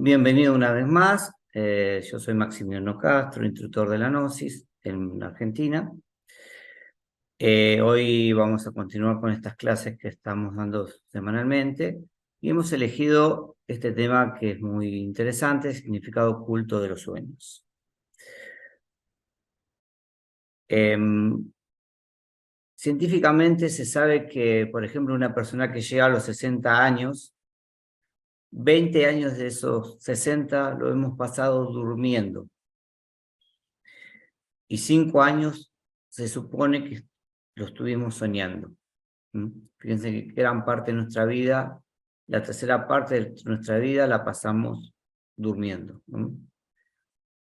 Bienvenido una vez más. Yo soy Maximiliano Castro, instructor de la Gnosis en Argentina. Hoy vamos a continuar con estas clases que estamos dando semanalmente y hemos elegido este tema que es muy interesante, significado oculto de los sueños. Científicamente se sabe que, por ejemplo, una persona que llega a los 60 años, 20 años de esos 60 lo hemos pasado durmiendo. Y 5 años se supone que lo estuvimos soñando. Fíjense que gran parte de nuestra vida, la tercera parte de nuestra vida la pasamos durmiendo.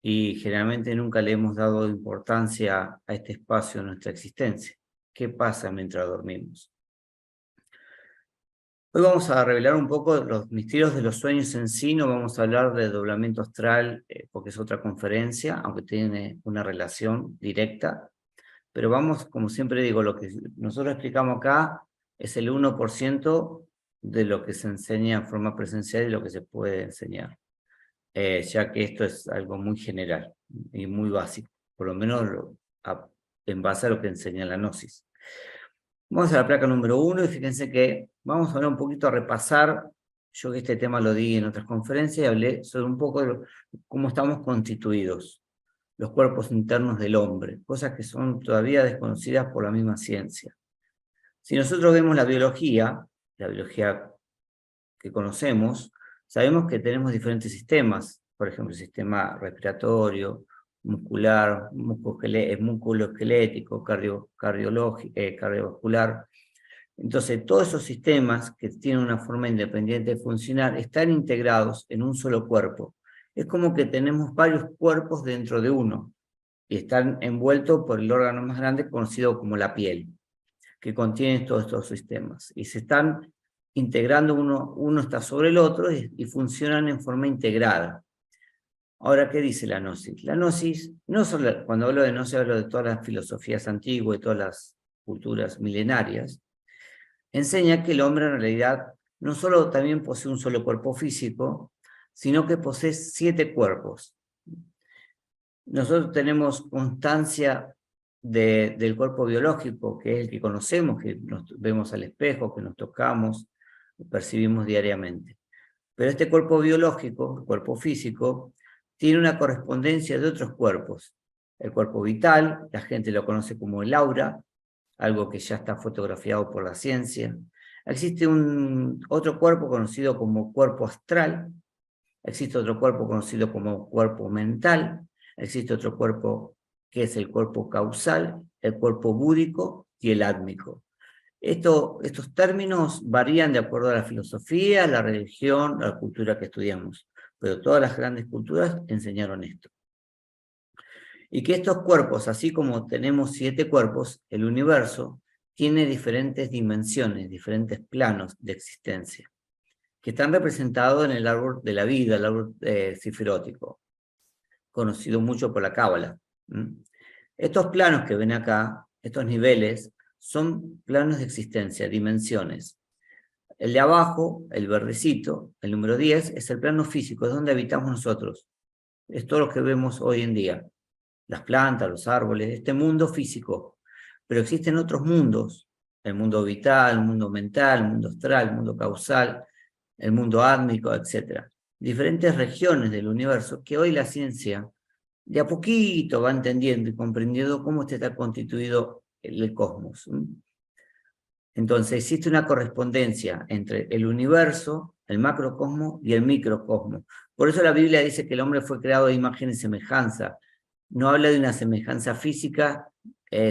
Y generalmente nunca le hemos dado importancia a este espacio de nuestra existencia. ¿Qué pasa mientras dormimos? Hoy vamos a revelar un poco los misterios de los sueños en sí, no vamos a hablar de doblamiento astral, porque es otra conferencia, aunque tiene una relación directa. Pero vamos, como siempre digo, lo que nosotros explicamos acá es el 1% de lo que se enseña en forma presencial y lo que se puede enseñar, ya que esto es algo muy general y muy básico, por lo menos en base a lo que enseña la Gnosis. Vamos a la placa número 1 y fíjense que vamos a hablar un poquito a repasar. Yo que este tema lo di en otras conferencias y hablé sobre un poco de cómo estamos constituidos, los cuerpos internos del hombre, cosas que son todavía desconocidas por la misma ciencia. Si nosotros vemos la biología que conocemos, sabemos que tenemos diferentes sistemas, por ejemplo, el sistema respiratorio, muscular, músculo esquelético, cardiovascular. Entonces, todos esos sistemas que tienen una forma independiente de funcionar están integrados en un solo cuerpo. Es como que tenemos varios cuerpos dentro de uno y están envueltos por el órgano más grande conocido como la piel, que contiene todos estos sistemas. Y se están integrando, uno está sobre el otro y funcionan en forma integrada. Ahora, ¿qué dice la Gnosis? La Gnosis, no solo, cuando hablo de Gnosis, hablo de todas las filosofías antiguas, de todas las culturas milenarias, enseña que el hombre en realidad no solo también posee un solo cuerpo físico, sino que posee 7 cuerpos. Nosotros tenemos constancia del cuerpo biológico, que es el que conocemos, que nos vemos al espejo, que nos tocamos, percibimos diariamente. Pero este cuerpo biológico, el cuerpo físico, tiene una correspondencia de otros cuerpos. El cuerpo vital, la gente lo conoce como el aura, algo que ya está fotografiado por la ciencia. Existe otro cuerpo conocido como cuerpo astral, existe otro cuerpo conocido como cuerpo mental, existe otro cuerpo que es el cuerpo causal, el cuerpo búdico y el átmico. Estos términos varían de acuerdo a la filosofía, la religión, la cultura que estudiamos, pero todas las grandes culturas enseñaron esto. Y que estos cuerpos, así como tenemos 7 cuerpos, el universo tiene diferentes dimensiones, diferentes planos de existencia, que están representados en el árbol de la vida, el árbol ciferótico, conocido mucho por la Cábala. Estos planos que ven acá, estos niveles, son planos de existencia, dimensiones. El de abajo, el verdecito, el número 10, es el plano físico, es donde habitamos nosotros. Es todo lo que vemos hoy en día. Las plantas, los árboles, este mundo físico. Pero existen otros mundos, el mundo vital, el mundo mental, el mundo astral, el mundo causal, el mundo átmico, etc. Diferentes regiones del universo que hoy la ciencia de a poquito va entendiendo y comprendiendo cómo está constituido el cosmos. Entonces existe una correspondencia entre el universo, el macrocosmos y el microcosmos. Por eso la Biblia dice que el hombre fue creado de imagen y semejanza. No habla de una semejanza física,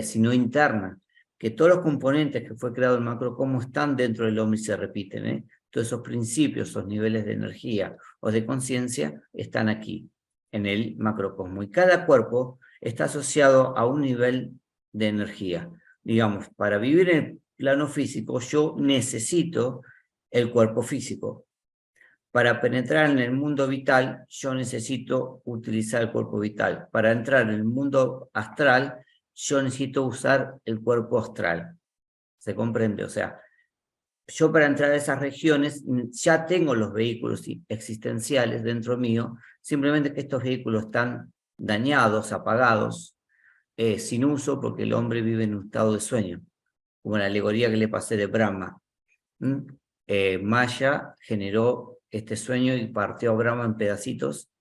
sino interna, que todos los componentes que fue creado el macrocosmos están dentro del hombre y se repiten. Todos esos principios, esos niveles de energía o de conciencia están aquí, en el macrocosmos. Y cada cuerpo está asociado a un nivel de energía. Digamos, para vivir en el plano físico, yo necesito el cuerpo físico. Para penetrar en el mundo vital, yo necesito utilizar el cuerpo vital. Para entrar en el mundo astral, yo necesito usar el cuerpo astral. ¿Se comprende? O sea, yo para entrar a esas regiones ya tengo los vehículos existenciales dentro mío, simplemente que estos vehículos están dañados, apagados, sin uso, porque el hombre vive en un estado de sueño, como la alegoría que le pasé de Brahma. Maya generó este sueño y partió a Brahma en pedacitos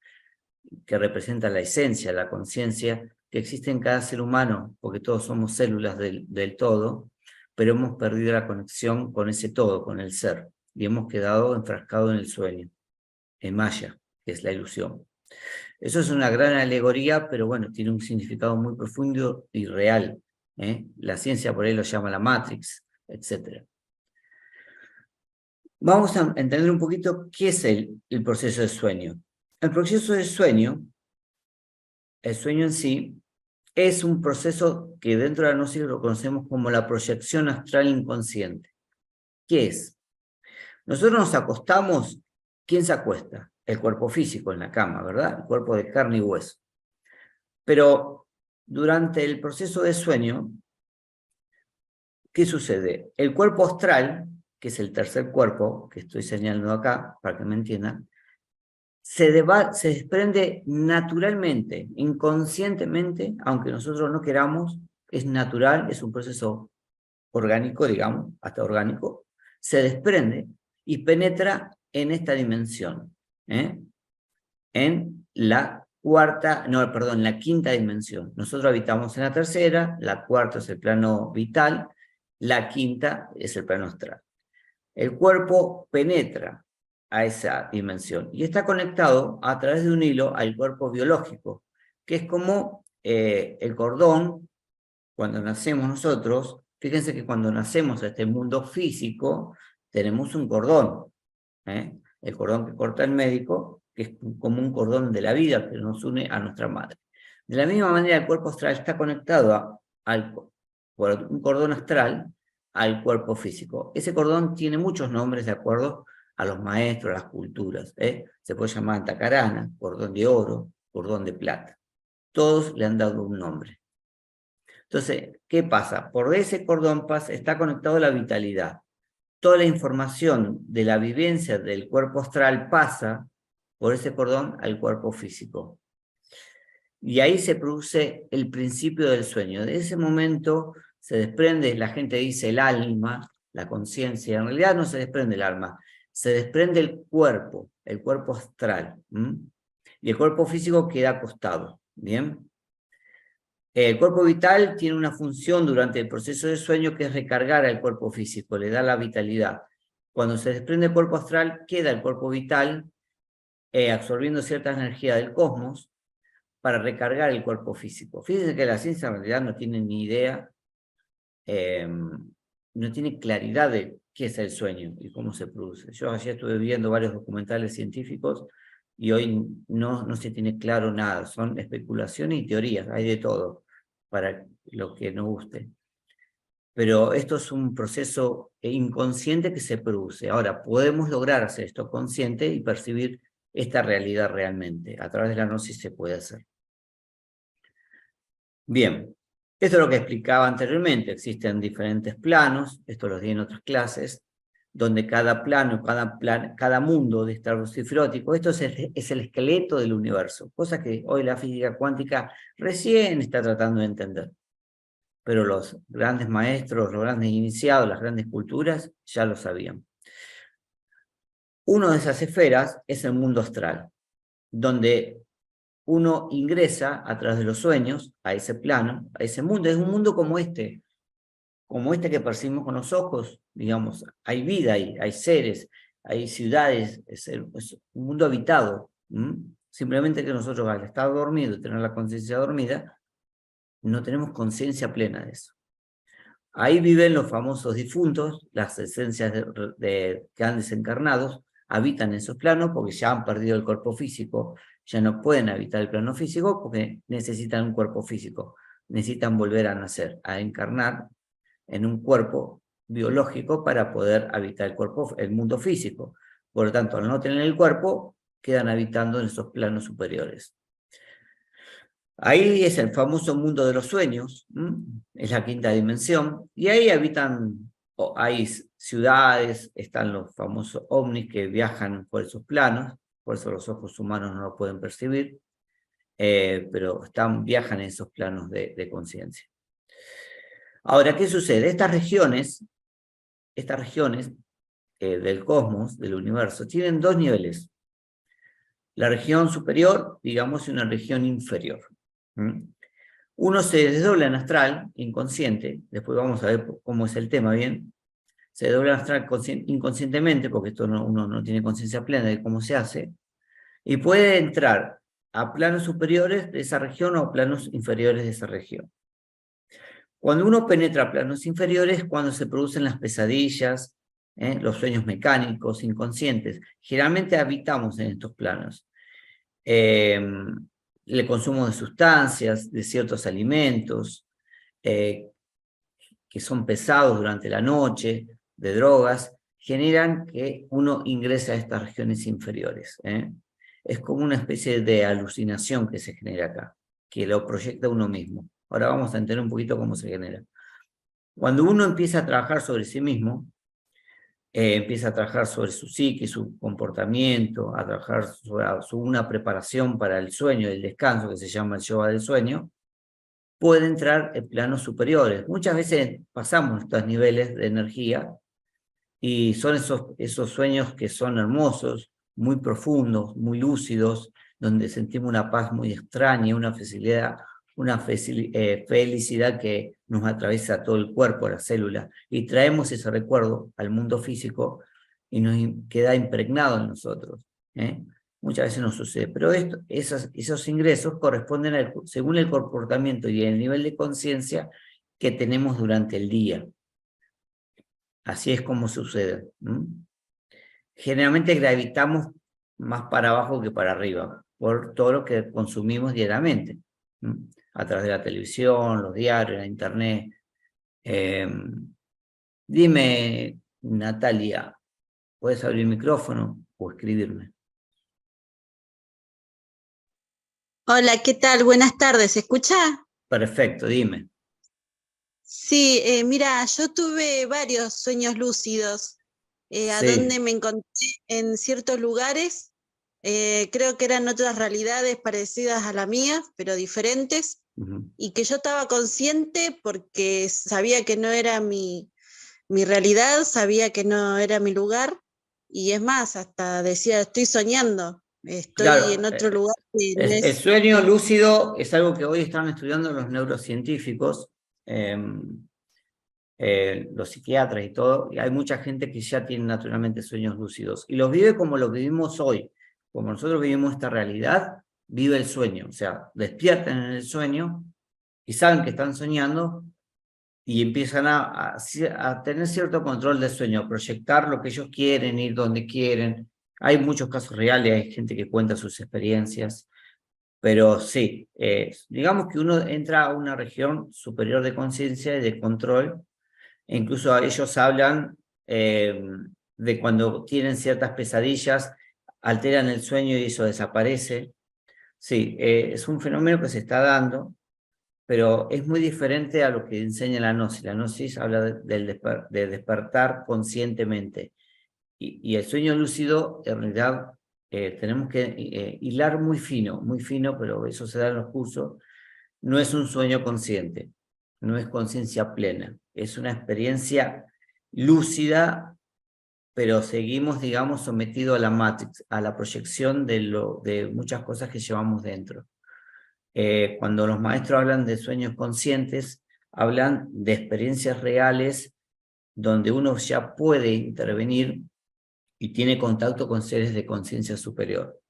que representan la esencia, la conciencia que existe en cada ser humano, porque todos somos células del todo, pero hemos perdido la conexión con ese todo, con el ser, y hemos quedado enfrascados en el sueño, en Maya, que es la ilusión. Eso es una gran alegoría, pero bueno, tiene un significado muy profundo y real. La ciencia por ahí lo llama la Matrix, etc. Vamos a entender un poquito qué es el proceso de sueño. El proceso de sueño, el sueño en sí, es un proceso que dentro de la gnosis lo conocemos como la proyección astral inconsciente. ¿Qué es? Nosotros nos acostamos, ¿quién se acuesta? El cuerpo físico en la cama, ¿verdad? El cuerpo de carne y hueso. Pero durante el proceso de sueño, ¿qué sucede? El cuerpo astral, que es el tercer cuerpo, que estoy señalando acá, para que me entiendan, se desprende naturalmente, inconscientemente, aunque nosotros no queramos, es natural, es un proceso orgánico, digamos, hasta orgánico, se desprende y penetra en esta dimensión, en la la quinta dimensión. Nosotros habitamos en la tercera, la cuarta es el plano vital, la quinta es el plano astral. El cuerpo penetra a esa dimensión y está conectado a través de un hilo al cuerpo biológico, que es como el cordón, cuando nacemos nosotros. Fíjense que cuando nacemos a este mundo físico, tenemos un cordón, el cordón que corta el médico, que es como un cordón de la vida que nos une a nuestra madre. De la misma manera, el cuerpo astral está conectado por un cordón astral al cuerpo físico. Ese cordón tiene muchos nombres de acuerdo a los maestros, a las culturas. Se puede llamar tacarana, cordón de oro, cordón de plata. Todos le han dado un nombre. Entonces, ¿qué pasa? Por ese cordón está conectado la vitalidad. Toda la información de la vivencia del cuerpo astral pasa por ese cordón al cuerpo físico. Y ahí se produce el principio del sueño. De ese momento se desprende, la gente dice el alma, la conciencia. En realidad no se desprende el alma, se desprende el cuerpo astral. Y el cuerpo físico queda acostado. ¿Bien? El cuerpo vital tiene una función durante el proceso de sueño que es recargar al cuerpo físico, le da la vitalidad. Cuando se desprende el cuerpo astral, queda el cuerpo vital absorbiendo cierta energía del cosmos para recargar el cuerpo físico. Fíjense que la ciencia en realidad no tiene ni idea, no tiene claridad de qué es el sueño y cómo se produce. Yo ayer estuve viendo varios documentales científicos y hoy no se tiene claro nada, son especulaciones y teorías, hay de todo, para lo que nos guste. Pero esto es un proceso inconsciente que se produce. Ahora, podemos lograr hacer esto consciente y percibir esta realidad realmente. A través de la gnosis se puede hacer. Bien, esto es lo que explicaba anteriormente. Existen diferentes planos, esto lo di en otras clases, donde cada plano, cada mundo de este árbol cifrótico, esto es el esqueleto del universo, cosa que hoy la física cuántica recién está tratando de entender. Pero los grandes maestros, los grandes iniciados, las grandes culturas, ya lo sabían. Una de esas esferas es el mundo astral, donde uno ingresa a través de los sueños a ese plano, a ese mundo. Es un mundo como este que percibimos con los ojos, digamos. Hay vida ahí, hay seres, hay ciudades, es un mundo habitado. Simplemente que nosotros al estar dormidos, tener la conciencia dormida, no tenemos conciencia plena de eso. Ahí viven los famosos difuntos, las esencias que han desencarnado, habitan en esos planos porque ya han perdido el cuerpo físico, ya no pueden habitar el plano físico porque necesitan un cuerpo físico, necesitan volver a nacer, a encarnar en un cuerpo biológico para poder habitar el mundo físico. Por lo tanto, al no tener el cuerpo, quedan habitando en esos planos superiores. Ahí es el famoso mundo de los sueños, es la quinta dimensión, y ahí habitan hay ciudades, están los famosos ovnis que viajan por esos planos, por eso los ojos humanos no lo pueden percibir, pero viajan en esos planos de conciencia. Ahora, ¿qué sucede? Estas regiones del cosmos, del universo, tienen dos niveles. La región superior, digamos, y una región inferior. Uno se desdobla en astral, inconsciente, después vamos a ver cómo es el tema, ¿bien? Se desdobla en astral inconscientemente, porque uno no tiene conciencia plena de cómo se hace, y puede entrar a planos superiores de esa región o a planos inferiores de esa región. Cuando uno penetra a planos inferiores, cuando se producen las pesadillas, los sueños mecánicos, inconscientes. Generalmente habitamos en estos planos. El consumo de sustancias, de ciertos alimentos, que son pesados durante la noche, de drogas, generan que uno ingrese a estas regiones inferiores. Es como una especie de alucinación que se genera acá, que lo proyecta uno mismo. Ahora vamos a entender un poquito cómo se genera. Cuando uno empieza a trabajar sobre sí mismo, empieza a trabajar sobre su psique, su comportamiento, a trabajar sobre una preparación para el sueño, el descanso, que se llama el yoga del sueño, puede entrar en planos superiores. Muchas veces pasamos estos niveles de energía y son esos sueños que son hermosos, muy profundos, muy lúcidos, donde sentimos una paz muy extraña, una felicidad que nos atraviesa todo el cuerpo, las células, y traemos ese recuerdo al mundo físico y nos queda impregnado en nosotros. Muchas veces nos sucede, pero esos ingresos corresponden según el comportamiento y el nivel de conciencia que tenemos durante el día. Así es como sucede. Generalmente gravitamos más para abajo que para arriba, por todo lo que consumimos diariamente, a través de la televisión, los diarios, la internet. Dime, Natalia, ¿puedes abrir el micrófono o escribirme? Hola, ¿qué tal? Buenas tardes, ¿se escucha? Perfecto, dime. Sí, mira, yo tuve varios sueños lúcidos, a Sí. donde me encontré en ciertos lugares, creo que eran otras realidades parecidas a la mía, pero diferentes, y que yo estaba consciente porque sabía que no era mi realidad, sabía que no era mi lugar, y es más, hasta decía, estoy soñando, estoy Claro, en otro lugar que no el es... sueño lúcido es algo que hoy están estudiando los neurocientíficos, los psiquiatras y todo, y hay mucha gente que ya tiene naturalmente sueños lúcidos, y los vive como los vivimos hoy. Como nosotros vivimos esta realidad, vive el sueño, o sea, despiertan en el sueño y saben que están soñando y empiezan a tener cierto control del sueño, a proyectar lo que ellos quieren, ir donde quieren. Hay muchos casos reales, hay gente que cuenta sus experiencias, pero sí, digamos que uno entra a una región superior de conciencia y de control, e incluso ellos hablan de cuando tienen ciertas pesadillas, alteran el sueño y eso desaparece. Sí, es un fenómeno que se está dando, pero es muy diferente a lo que enseña la gnosis. La gnosis habla de despertar conscientemente. Y el sueño lúcido, en realidad, tenemos que hilar muy fino, pero eso se da en los cursos. No es un sueño consciente, no es conciencia plena, es una experiencia lúcida, pero seguimos, digamos, sometidos a la matrix, a la proyección de muchas cosas que llevamos dentro. Cuando los maestros hablan de sueños conscientes, hablan de experiencias reales donde uno ya puede intervenir y tiene contacto con seres de conciencia superior,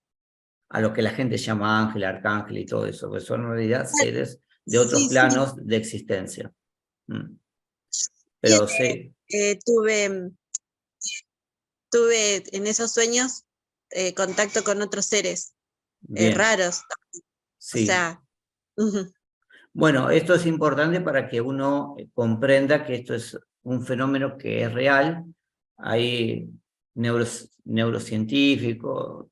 a lo que la gente llama ángel, arcángel y todo eso, que son en realidad seres de otros Sí, sí, planos de existencia. bien, Pero sí, tuve en esos sueños contacto con otros seres bien, raros, o sí. sea, ujú. Bueno, esto es importante para que uno comprenda que esto es un fenómeno que es real. Hay neurocientíficos,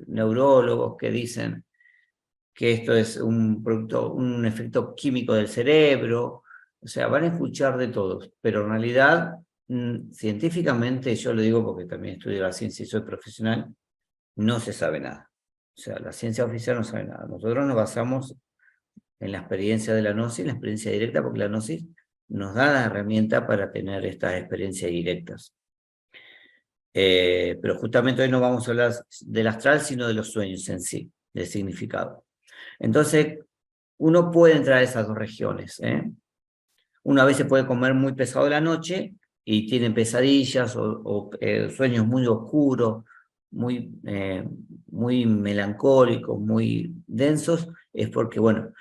neurólogos que dicen que esto es un producto, un efecto químico del cerebro. O sea, van a escuchar de todos, pero en realidad científicamente, yo lo digo porque también estudio la ciencia y soy profesional, no se sabe nada. O sea, la ciencia oficial no sabe nada. Nosotros nos basamos en la experiencia de la gnosis, en la experiencia directa, porque la gnosis nos da la herramienta para tener estas experiencias directas. Pero justamente hoy no vamos a hablar del astral, sino de los sueños en sí, del significado. Entonces, uno puede entrar a esas dos regiones. Uno a veces puede comer muy pesado la noche y tiene pesadillas o sueños muy oscuros, muy melancólicos, muy densos, es porque, bueno,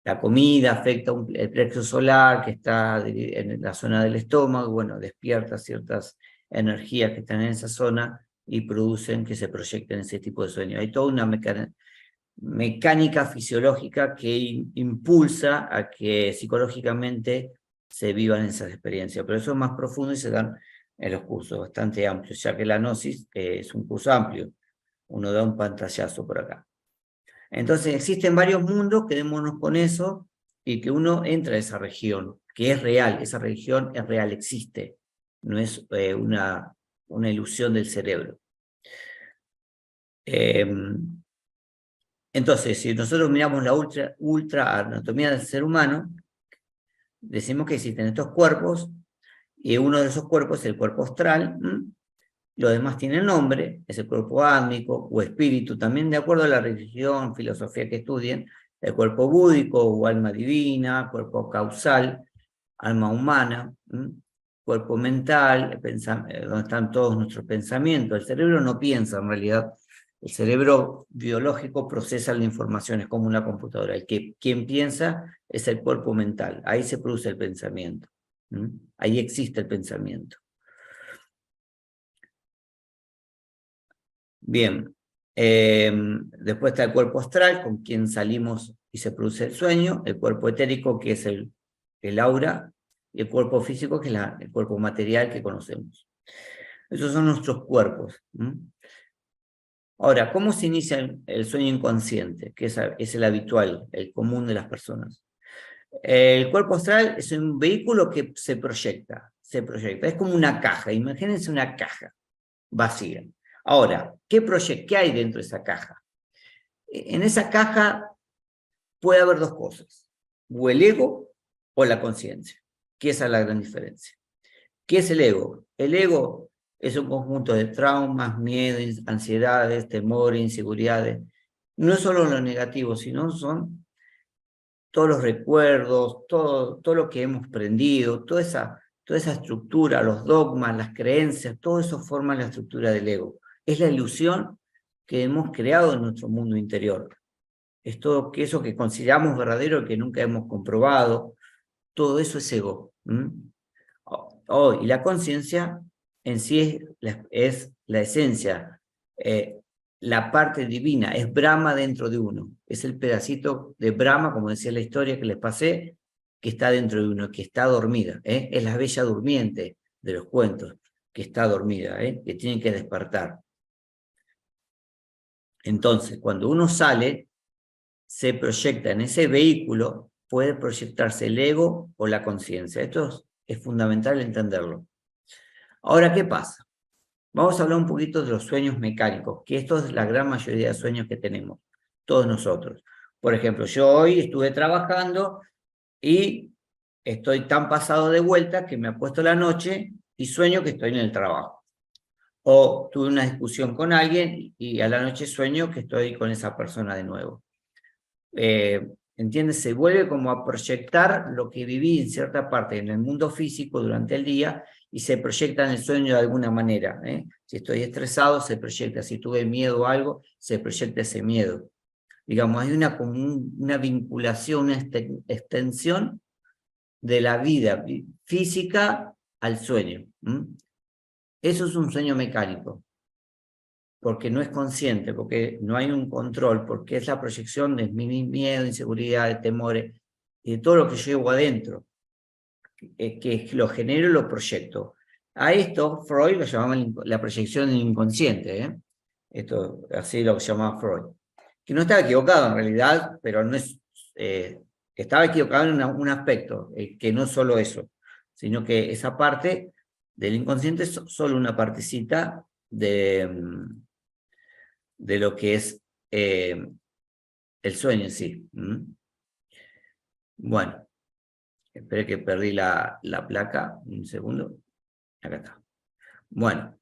la comida afecta el plexo solar que está en la zona del estómago, bueno, despierta ciertas energías que están en esa zona y producen que se proyecten ese tipo de sueños. Hay toda una mecánica fisiológica que impulsa a que psicológicamente se vivan esas experiencias, pero eso es más profundo y se dan en los cursos bastante amplios, ya que la gnosis es un curso amplio, uno da un pantallazo por acá. Entonces existen varios mundos, quedémonos con eso, y que uno entra a esa región, que es real, esa región es real, existe, no es una ilusión del cerebro. Entonces, si nosotros miramos la ultra anatomía del ser humano, decimos que existen estos cuerpos, y uno de esos cuerpos es el cuerpo astral, los demás tienen nombre, es el cuerpo ámico o espíritu, también de acuerdo a la religión, filosofía que estudien, el cuerpo búdico o alma divina, cuerpo causal, alma humana, cuerpo mental, donde están todos nuestros pensamientos. El cerebro no piensa en realidad, el cerebro biológico procesa la información, es como una computadora. Quien piensa es el cuerpo mental, ahí se produce el pensamiento, ahí existe el pensamiento. Bien, después está el cuerpo astral, con quien salimos y se produce el sueño, el cuerpo etérico, que es el aura, y el cuerpo físico, que es el cuerpo material que conocemos. Esos son nuestros cuerpos. Ahora, ¿cómo se inicia el sueño inconsciente? Que es el habitual, el común de las personas. El cuerpo astral es un vehículo que se proyecta. Es como una caja, imagínense una caja vacía. Ahora, ¿qué hay dentro de esa caja? En esa caja puede haber dos cosas, o el ego o la conciencia, que esa es la gran diferencia. ¿Qué es el ego? El ego es un conjunto de traumas, miedos, ansiedades, temores, inseguridades. No es solo lo negativo, sino son todos los recuerdos, todo lo que hemos aprendido, toda esa estructura, los dogmas, las creencias, todo eso forma la estructura del ego. Es la ilusión que hemos creado en nuestro mundo interior. Es todo eso que consideramos verdadero y que nunca hemos comprobado. Todo eso es ego. Y la conciencia en sí es la esencia, la parte divina, es Brahma dentro de uno. Es el pedacito de Brahma, como decía la historia que les pasé, que está dentro de uno, que está dormida. Es la bella durmiente de los cuentos, que está dormida, que tiene que despertar. Entonces, cuando uno sale, se proyecta en ese vehículo, puede proyectarse el ego o la conciencia. Esto es fundamental entenderlo. Ahora, ¿qué pasa? Vamos a hablar un poquito de los sueños mecánicos, que esto es la gran mayoría de sueños que tenemos, todos nosotros. Por ejemplo, yo hoy estuve trabajando y estoy tan pasado de vuelta que me acuesto la noche y sueño que estoy en el trabajo. O tuve una discusión con alguien y a la noche sueño que estoy con esa persona de nuevo. ¿Entiendes? Se vuelve como a proyectar lo que viví en cierta parte en el mundo físico durante el día y se proyecta en el sueño de alguna manera. Si estoy estresado, se proyecta. Si tuve miedo a algo, se proyecta ese miedo. Digamos, hay una vinculación, una extensión de la vida física al sueño. Eso es un sueño mecánico, porque no es consciente, porque no hay un control, porque es la proyección de mi miedo, inseguridad, de temores, y de todo lo que yo llevo adentro, que lo genero y lo proyecto. A esto Freud lo llamaba la proyección inconsciente, esto así lo llamaba Freud, que no estaba equivocado en realidad, pero no es, estaba equivocado en un aspecto, que no solo eso, sino que esa parte del inconsciente es solo una partecita de lo que es el sueño en sí. Bueno, espere que perdí la placa, un segundo. Acá está. Bueno,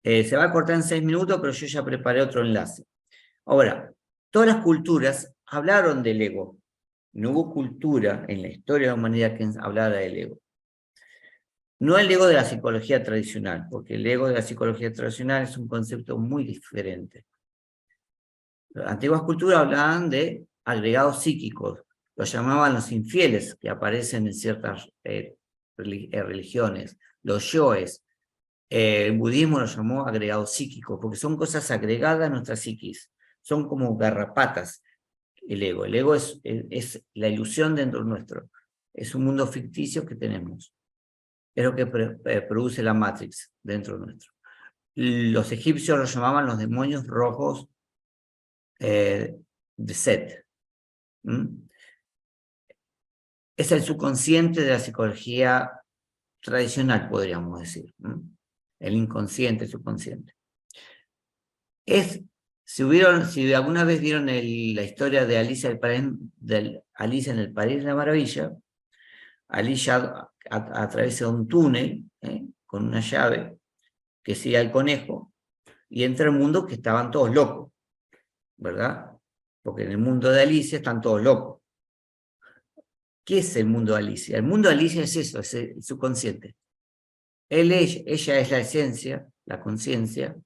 se va a cortar en 6 minutos, pero yo ya preparé otro enlace. Ahora, todas las culturas hablaron del ego. No hubo cultura en la historia de la humanidad que hablara del ego. No el ego de la psicología tradicional, porque el ego de la psicología tradicional es un concepto muy diferente. Las antiguas culturas hablaban de agregados psíquicos, los llamaban los infieles, que aparecen en ciertas religiones, los yoes. El budismo los llamó agregados psíquicos, porque son cosas agregadas a nuestra psiquis, son como garrapatas el ego. El ego es la ilusión dentro nuestro, es un mundo ficticio que tenemos. Es lo que produce la Matrix dentro nuestro. Los egipcios los llamaban los demonios rojos de Set. Es el subconsciente de la psicología tradicional, podríamos decir. El inconsciente, el subconsciente. Si alguna vez vieron la historia de Alicia en el País de la Maravilla, Alicia atraviesa un túnel con una llave que sigue al conejo y entra al mundo que estaban todos locos, ¿verdad? Porque en el mundo de Alicia están todos locos. ¿Qué es el mundo de Alicia? El mundo de Alicia es eso, es el subconsciente. Ella es la esencia, la conciencia,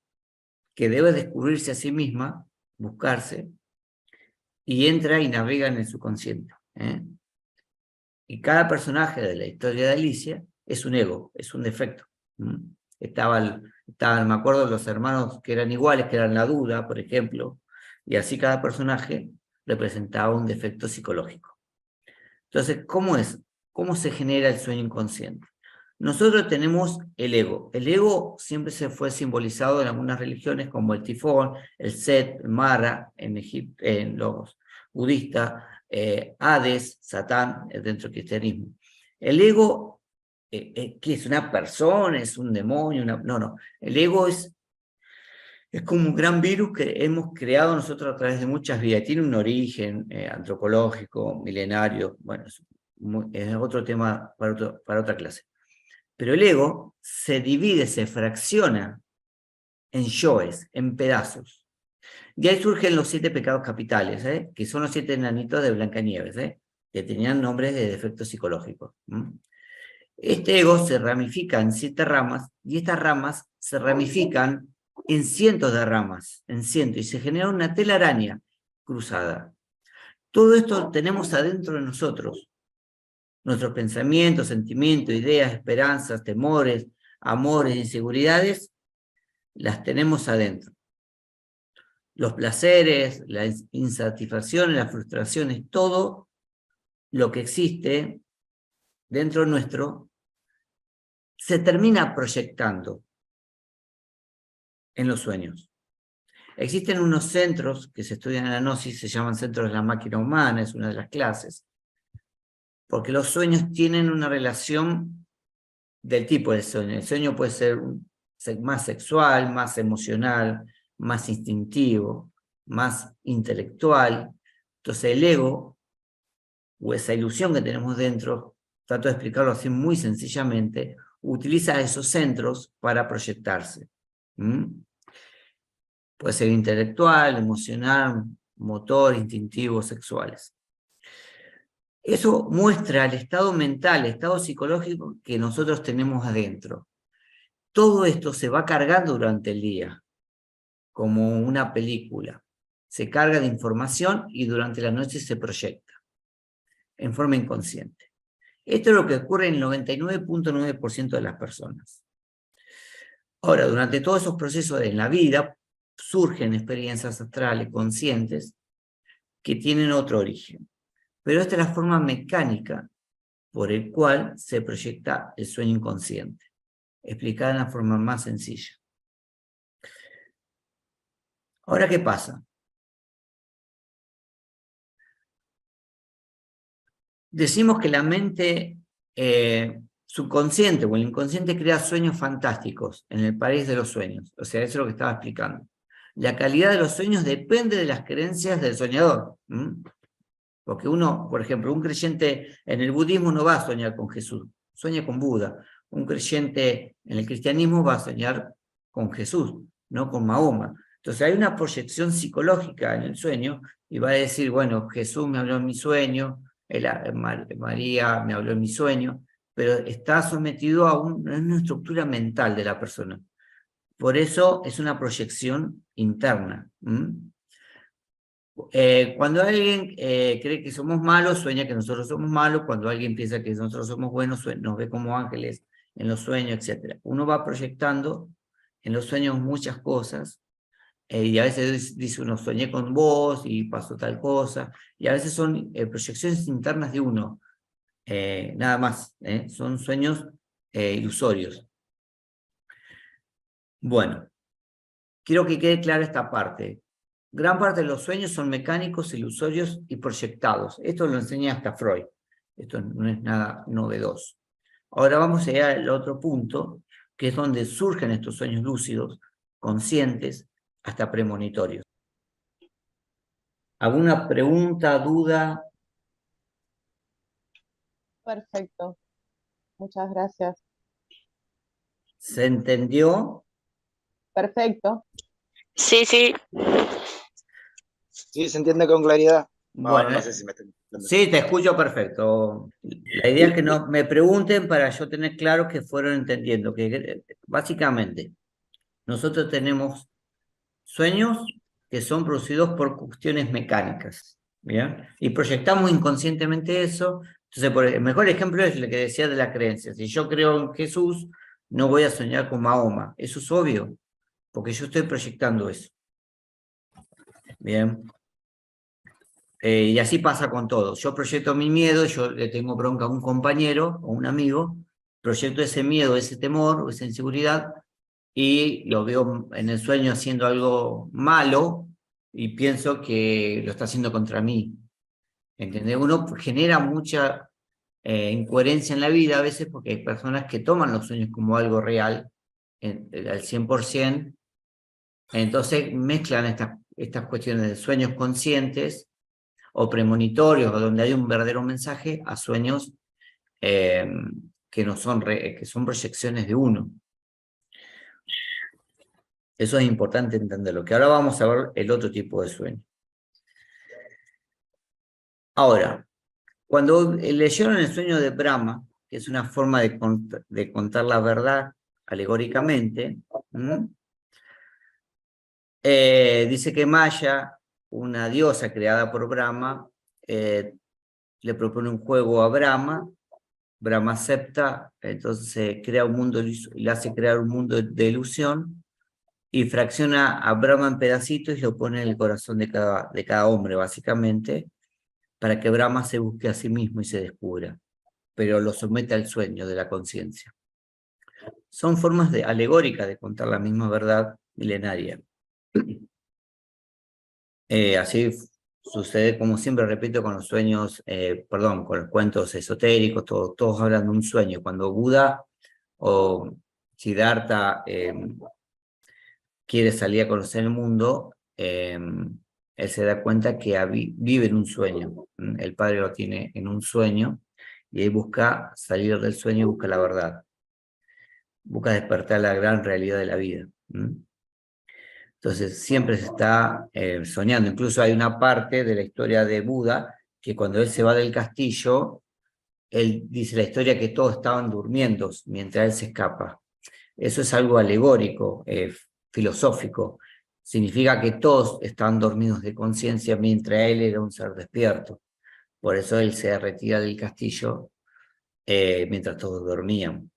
que debe descubrirse a sí misma, buscarse, y entra y navega en el subconsciente. Y cada personaje de la historia de Alicia es un ego, es un defecto. Estaban, me acuerdo, los hermanos que eran iguales, que eran la duda, por ejemplo, y así cada personaje representaba un defecto psicológico. Entonces, ¿cómo se genera el sueño inconsciente? Nosotros tenemos el ego. El ego siempre se fue simbolizado en algunas religiones como el tifón, el Set, el Mara, en los budistas, Hades, Satán, dentro del cristianismo. El ego, ¿qué es? ¿Una persona? ¿Es un demonio? No. El ego es como un gran virus que hemos creado nosotros a través de muchas vidas. Tiene un origen antropológico, milenario. Bueno, es otro tema para otra clase. Pero el ego se divide, se fracciona en yoes, en pedazos. De ahí surgen los 7 pecados capitales, que son los 7 enanitos de Blancanieves, que tenían nombres de defectos psicológicos. Este ego se ramifica en 7 ramas, y estas ramas se ramifican en cientos de ramas, y se genera una telaraña cruzada. Todo esto tenemos adentro de nosotros. Nuestros pensamientos, sentimientos, ideas, esperanzas, temores, amores, inseguridades, las tenemos adentro. Los placeres, las insatisfacciones, las frustraciones, todo lo que existe dentro nuestro se termina proyectando en los sueños. Existen unos centros que se estudian en la gnosis, se llaman centros de la máquina humana, es una de las clases, porque los sueños tienen una relación del tipo de sueño. El sueño puede ser más sexual, más emocional, más instintivo, más intelectual. Entonces el ego, o esa ilusión que tenemos dentro, trato de explicarlo así muy sencillamente, utiliza esos centros para proyectarse. Puede ser intelectual, emocional, motor, instintivo, sexuales. Eso muestra el estado mental, el estado psicológico que nosotros tenemos adentro. Todo esto se va cargando durante el día, como una película. Se carga de información y durante la noche se proyecta, en forma inconsciente. Esto es lo que ocurre en el 99.9% de las personas. Ahora, durante todos esos procesos en la vida, surgen experiencias astrales conscientes que tienen otro origen. Pero esta es la forma mecánica por el cual se proyecta el sueño inconsciente, explicada de una forma más sencilla. Ahora, ¿qué pasa? Decimos que la mente subconsciente o el inconsciente crea sueños fantásticos en el país de los sueños. O sea, eso es lo que estaba explicando. La calidad de los sueños depende de las creencias del soñador. Porque uno, por ejemplo, un creyente en el budismo no va a soñar con Jesús, sueña con Buda. Un creyente en el cristianismo va a soñar con Jesús, no con Mahoma. Entonces hay una proyección psicológica en el sueño y va a decir, bueno, Jesús me habló en mi sueño, María me habló en mi sueño, pero está sometido a una estructura mental de la persona. Por eso es una proyección interna. Cuando alguien cree que somos malos, sueña que nosotros somos malos. Cuando alguien piensa que nosotros somos buenos, nos ve como ángeles en los sueños, etc. Uno va proyectando en los sueños muchas cosas, y a veces dice uno, soñé con vos y pasó tal cosa, y a veces son proyecciones internas de uno, nada más, son sueños ilusorios. Bueno, quiero que quede clara esta parte. Gran parte de los sueños son mecánicos, ilusorios y proyectados. Esto lo enseña hasta Freud. Esto no es nada novedoso. Ahora vamos a llegar al otro punto, que es donde surgen estos sueños lúcidos, conscientes, hasta premonitorios. ¿Alguna pregunta, duda? Perfecto. Muchas gracias. ¿Se entendió? Perfecto. Sí, sí. Sí, se entiende con claridad. Bueno, No sé si me estoy entendiendo. Sí, te escucho perfecto. La idea es que no me pregunten para yo tener claro que fueron entendiendo, que básicamente nosotros tenemos sueños que son producidos por cuestiones mecánicas, ¿bien? Y proyectamos inconscientemente eso. Entonces, el mejor ejemplo es el que decía de la creencia. Si yo creo en Jesús, no voy a soñar con Mahoma. Eso es obvio, porque yo estoy proyectando eso. Bien. Y así pasa con todo. Yo proyecto mi miedo, yo le tengo bronca a un compañero o un amigo, proyecto ese miedo, ese temor o esa inseguridad y lo veo en el sueño haciendo algo malo y pienso que lo está haciendo contra mí. ¿Entendés? Uno genera mucha incoherencia en la vida a veces porque hay personas que toman los sueños como algo real, al 100%, entonces mezclan estas cuestiones de sueños conscientes o premonitorios, o donde hay un verdadero mensaje, a sueños que no son que son proyecciones de uno. Eso es importante entenderlo, que ahora vamos a ver el otro tipo de sueño. Ahora, cuando leyeron el sueño de Brahma, que es una forma de contar la verdad alegóricamente, dice que Maya, una diosa creada por Brahma, le propone un juego a Brahma, Brahma acepta, entonces crea un mundo, le hace crear un mundo de ilusión, y fracciona a Brahma en pedacitos y lo pone en el corazón de cada hombre, básicamente, para que Brahma se busque a sí mismo y se descubra, pero lo somete al sueño de la conciencia. Son formas alegóricas de contar la misma verdad milenaria. Así sucede, como siempre repito, con los sueños, con los cuentos esotéricos, todos hablan de un sueño. Cuando Buda o Siddhartha quiere salir a conocer el mundo, él se da cuenta que vive en un sueño. El padre lo tiene en un sueño y ahí busca salir del sueño y busca la verdad. Busca despertar la gran realidad de la vida. Entonces siempre se está soñando. Incluso hay una parte de la historia de Buda que cuando él se va del castillo, él dice la historia que todos estaban durmiendo mientras él se escapa. Eso es algo alegórico, filosófico. Significa que todos estaban dormidos de conciencia mientras él era un ser despierto. Por eso él se retira del castillo mientras todos dormían.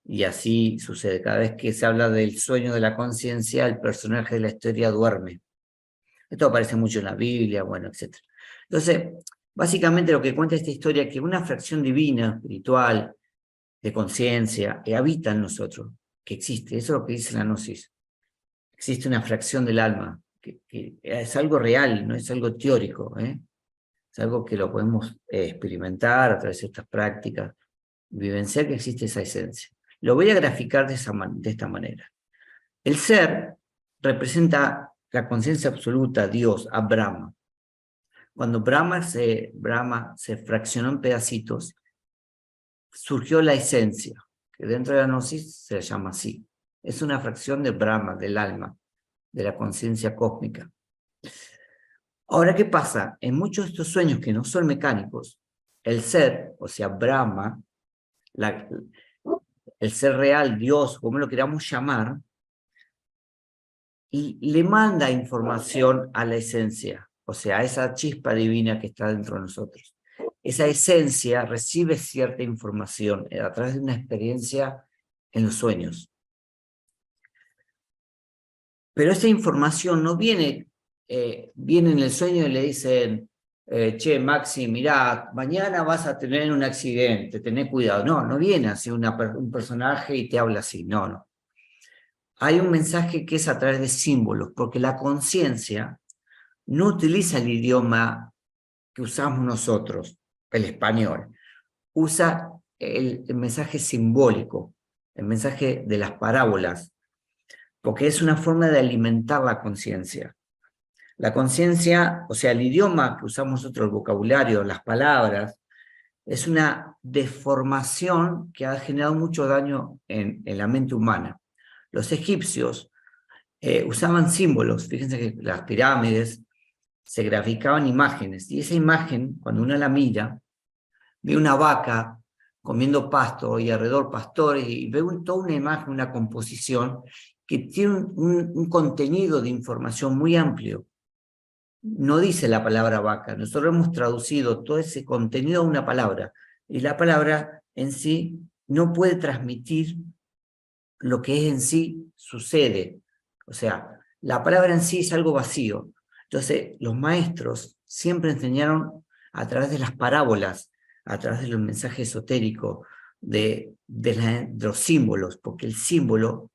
Y así sucede. Cada vez que se habla del sueño de la conciencia, el personaje de la historia duerme. Esto aparece mucho en la Biblia, bueno, etc. Entonces, básicamente lo que cuenta esta historia es que una fracción divina, espiritual, de conciencia, habita en nosotros, que existe. Eso es lo que dice la Gnosis. Existe una fracción del alma, que es algo real, no es algo teórico, Es algo que lo podemos experimentar a través de estas prácticas. vivenciar que existe esa esencia. Lo voy a graficar de esta manera. El ser representa la conciencia absoluta, Dios, a Brahma. Cuando Brahma se fraccionó en pedacitos, surgió la esencia, que dentro de la gnosis se llama así. Es una fracción de Brahma, del alma, de la conciencia cósmica. Ahora, ¿qué pasa? En muchos de estos sueños que no son mecánicos, el ser, o sea, Brahma, el ser real, Dios, como lo queramos llamar, y le manda información a la esencia, o sea, a esa chispa divina que está dentro de nosotros. Esa esencia recibe cierta información a través de una experiencia en los sueños. Pero esa información no viene, viene en el sueño y le dicen, che, Maxi, mirá, mañana vas a tener un accidente, tené cuidado. No, no viene así un personaje y te habla así, no, no. Hay un mensaje que es a través de símbolos, porque la conciencia no utiliza el idioma que usamos nosotros, el español. Usa el mensaje simbólico, el mensaje de las parábolas, porque es una forma de alimentar la conciencia. La conciencia, o sea, el idioma que usamos nosotros, el vocabulario, las palabras, es una deformación que ha generado mucho daño en la mente humana. Los egipcios usaban símbolos, fíjense que las pirámides se graficaban imágenes, y esa imagen, cuando uno la mira, ve una vaca comiendo pasto y alrededor pastores, y ve toda una imagen, una composición que tiene un contenido de información muy amplio. No dice la palabra vaca, nosotros hemos traducido todo ese contenido a una palabra, y la palabra en sí no puede transmitir lo que es en sí sucede. O sea, la palabra en sí es algo vacío. Entonces, los maestros siempre enseñaron a través de las parábolas, a través de los mensajes esotéricos, de los símbolos, porque el símbolo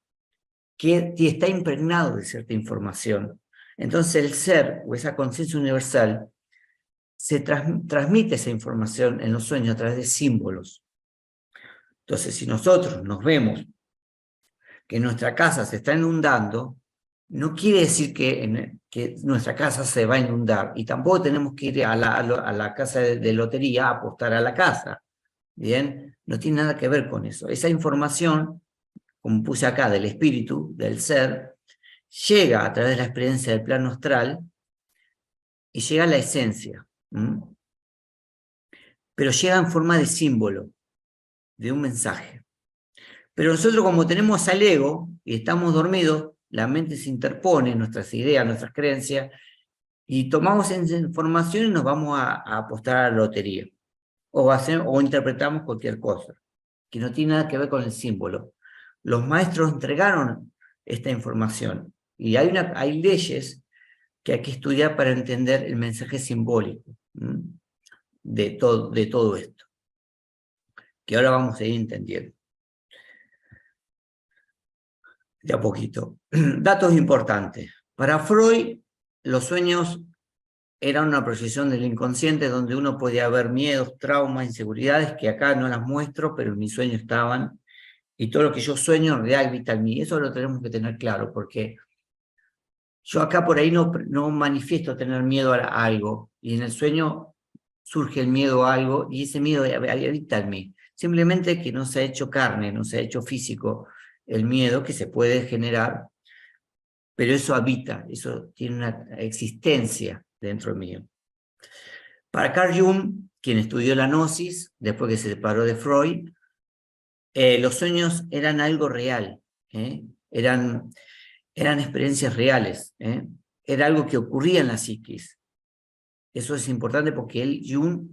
que está impregnado de cierta información. Entonces el ser, o esa conciencia universal, se transmite esa información en los sueños a través de símbolos. Entonces, si nosotros nos vemos que nuestra casa se está inundando, no quiere decir que nuestra casa se va a inundar, y tampoco tenemos que ir a la casa de lotería a apostar a la casa. ¿Bien? No tiene nada que ver con eso. Esa información, como puse acá, del espíritu, del ser, llega a través de la experiencia del plano astral y llega a la esencia. Pero llega en forma de símbolo, de un mensaje. Pero nosotros, como tenemos al ego y estamos dormidos, la mente se interpone, nuestras ideas, nuestras creencias, y tomamos esa información y nos vamos a apostar a la lotería. O interpretamos cualquier cosa, que no tiene nada que ver con el símbolo. Los maestros entregaron esta información, y hay leyes que hay que estudiar para entender el mensaje simbólico de todo esto, que ahora vamos a ir entendiendo. De a poquito. Datos importantes. Para Freud, los sueños eran una proyección del inconsciente donde uno podía ver miedos, traumas, inseguridades, que acá no las muestro, pero en mi sueño estaban, y todo lo que yo sueño en real habita en mí. Eso lo tenemos que tener claro, porque yo acá por ahí no manifiesto tener miedo a algo, y en el sueño surge el miedo a algo, y ese miedo habita en mí. Simplemente que no se ha hecho carne, no se ha hecho físico el miedo que se puede generar, pero eso habita, eso tiene una existencia dentro mío. Para Carl Jung, quien estudió la gnosis, después que se separó de Freud, los sueños eran algo real, eran experiencias reales, era algo que ocurría en la psiquis. Eso es importante porque Jung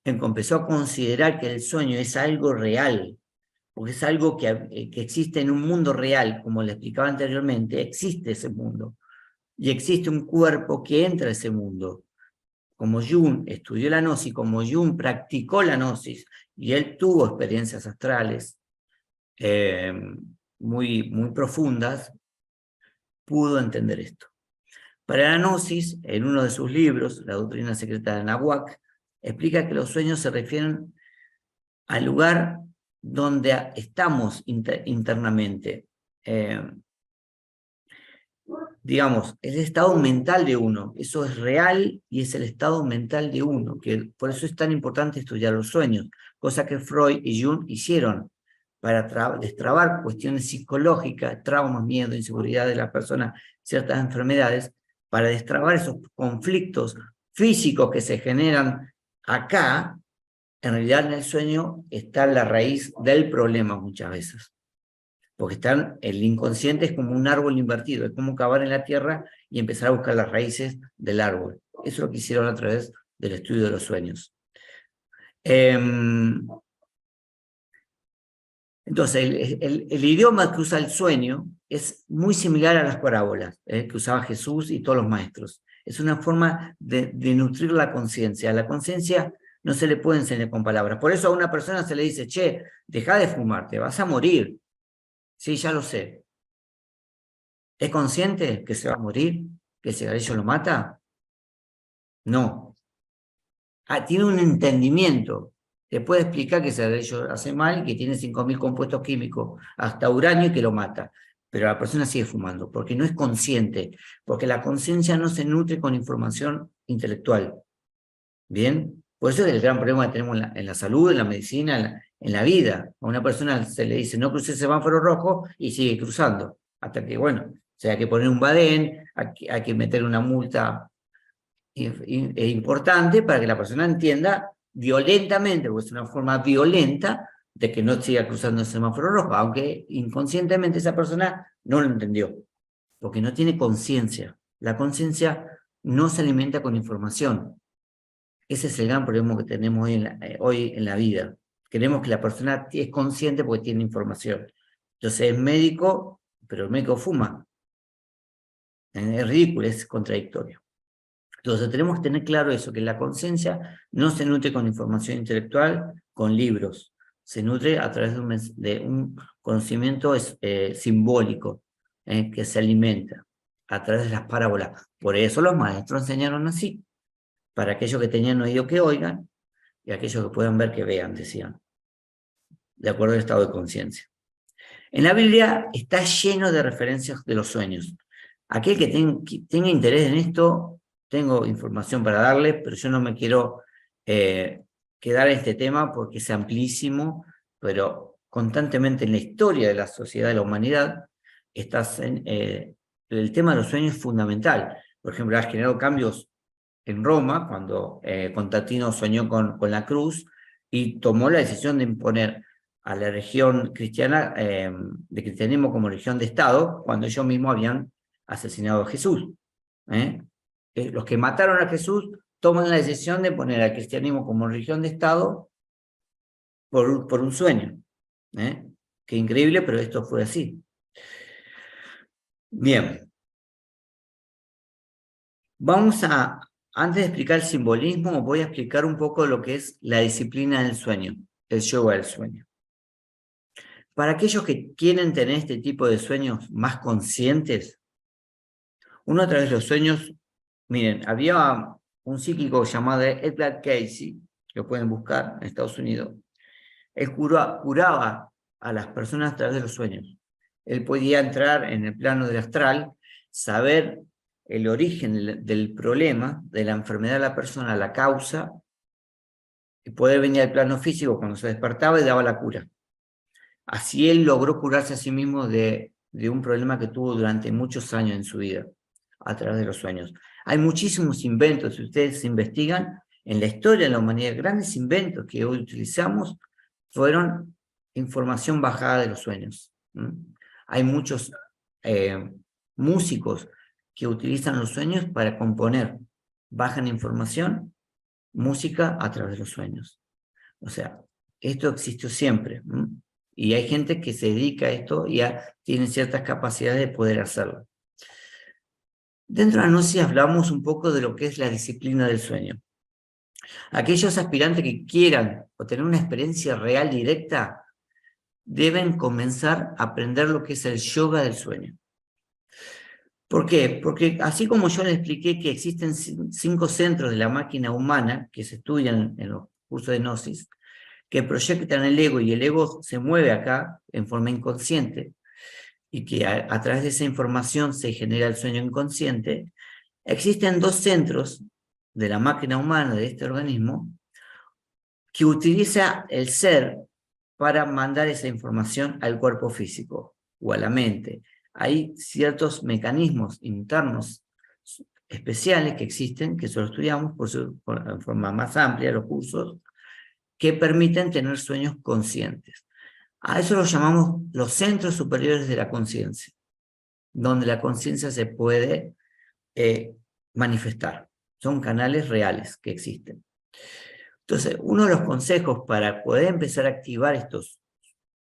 empezó a considerar que el sueño es algo real, porque es algo que existe en un mundo real, como le explicaba anteriormente, existe ese mundo, y existe un cuerpo que entra a ese mundo. Como Jung estudió la gnosis, como Jung practicó la gnosis, y él tuvo experiencias astrales muy profundas, pudo entender esto. Para la gnosis, en uno de sus libros, La doctrina secreta de Nahuac, explica que los sueños se refieren al lugar donde estamos internamente. Digamos, el estado mental de uno, eso es real y es el estado mental de uno, que por eso es tan importante estudiar los sueños, cosa que Freud y Jung hicieron para destrabar cuestiones psicológicas, traumas, miedo, inseguridad de la persona, ciertas enfermedades, para destrabar esos conflictos físicos que se generan acá. En realidad en el sueño está la raíz del problema muchas veces. Porque el inconsciente es como un árbol invertido, es como cavar en la tierra y empezar a buscar las raíces del árbol. Eso es lo que hicieron a través del estudio de los sueños. Entonces, el idioma que usa el sueño es muy similar a las parábolas que usaba Jesús y todos los maestros. Es una forma de nutrir la conciencia. La conciencia no se le puede enseñar con palabras. Por eso a una persona se le dice, che, deja de fumar, te vas a morir. Sí, ya lo sé. ¿Es consciente que se va a morir? ¿Que el cigarrillo lo mata? No. Tiene un entendimiento. Te puede explicar que el cigarrillo hace mal, que tiene 5.000 compuestos químicos, hasta uranio, y que lo mata. Pero la persona sigue fumando, porque no es consciente, porque la conciencia no se nutre con información intelectual. ¿Bien? Por eso es el gran problema que tenemos en la salud, en la medicina, en la vida. A una persona se le dice, no cruce ese semáforo rojo, y sigue cruzando. Hasta que, bueno, hay que poner un badén, hay que meter una multa importante para que la persona entienda violentamente, porque es una forma violenta de que no siga cruzando el semáforo rojo, aunque inconscientemente esa persona no lo entendió, porque no tiene conciencia. La conciencia no se alimenta con información. Ese es el gran problema que tenemos hoy en la vida. Queremos que la persona es consciente porque tiene información. Entonces es médico, pero el médico fuma. Es ridículo, es contradictorio. Entonces tenemos que tener claro eso, que la conciencia no se nutre con información intelectual, con libros. Se nutre a través de un conocimiento simbólico, que se alimenta a través de las parábolas. Por eso los maestros enseñaron así. Para aquellos que tenían oído que oigan, y aquellos que puedan ver que vean, decían, de acuerdo al estado de conciencia. En la Biblia está lleno de referencias de los sueños. Aquel que tenga interés en esto, tengo información para darle, pero yo no me quiero quedar en este tema porque es amplísimo, pero constantemente en la historia de la sociedad, de la humanidad, el tema de los sueños es fundamental. Por ejemplo, ha generado cambios en Roma, cuando Constantino soñó con la cruz y tomó la decisión de imponer a la religión cristiana, de cristianismo como religión de Estado, cuando ellos mismos habían asesinado a Jesús. Los que mataron a Jesús toman la decisión de poner al cristianismo como religión de Estado por un sueño. Qué increíble, pero esto fue así. Bien. Antes de explicar el simbolismo, voy a explicar un poco lo que es la disciplina del sueño, el yoga del sueño. Para aquellos que quieren tener este tipo de sueños más conscientes, uno a través de los sueños, miren, había un psíquico llamado Edgar Cayce, que lo pueden buscar en Estados Unidos. Él curaba a las personas a través de los sueños. Él podía entrar en el plano del astral, saber el origen del problema, de la enfermedad de la persona, la causa, y poder venir al plano físico cuando se despertaba y daba la cura. Así él logró curarse a sí mismo de un problema que tuvo durante muchos años en su vida, a través de los sueños. Hay muchísimos inventos, si ustedes investigan, en la historia de la humanidad, grandes inventos que hoy utilizamos fueron información bajada de los sueños. Hay muchos músicos que utilizan los sueños para componer, bajan información, música a través de los sueños. O sea, esto existió siempre. Y hay gente que se dedica a esto y tiene ciertas capacidades de poder hacerlo. Dentro de la gnosis hablamos un poco de lo que es la disciplina del sueño. Aquellos aspirantes que quieran obtener una experiencia real directa deben comenzar a aprender lo que es el yoga del sueño. ¿Por qué? Porque así como yo les expliqué que existen 5 centros de la máquina humana que se estudian en los cursos de gnosis, que proyectan el ego, y el ego se mueve acá en forma inconsciente, y que a través de esa información se genera el sueño inconsciente. Existen dos centros de la máquina humana, de este organismo, que utiliza el ser para mandar esa información al cuerpo físico o a la mente. Hay ciertos mecanismos internos especiales que existen, que solo estudiamos en forma más amplia, los cursos, que permiten tener sueños conscientes. A eso lo llamamos los centros superiores de la conciencia, donde la conciencia se puede manifestar. Son canales reales que existen. Entonces, uno de los consejos para poder empezar a activar estos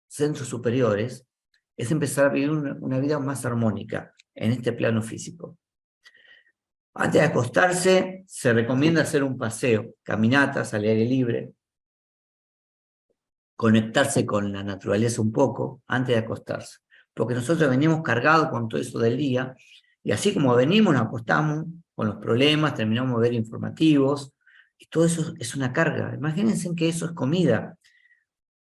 centros superiores es empezar a vivir una vida más armónica en este plano físico. Antes de acostarse, se recomienda hacer un paseo, caminatas al aire libre, conectarse con la naturaleza un poco antes de acostarse. Porque nosotros venimos cargados con todo eso del día, y así como venimos, nos acostamos con los problemas, terminamos de ver informativos, y todo eso es una carga. Imagínense que eso es comida.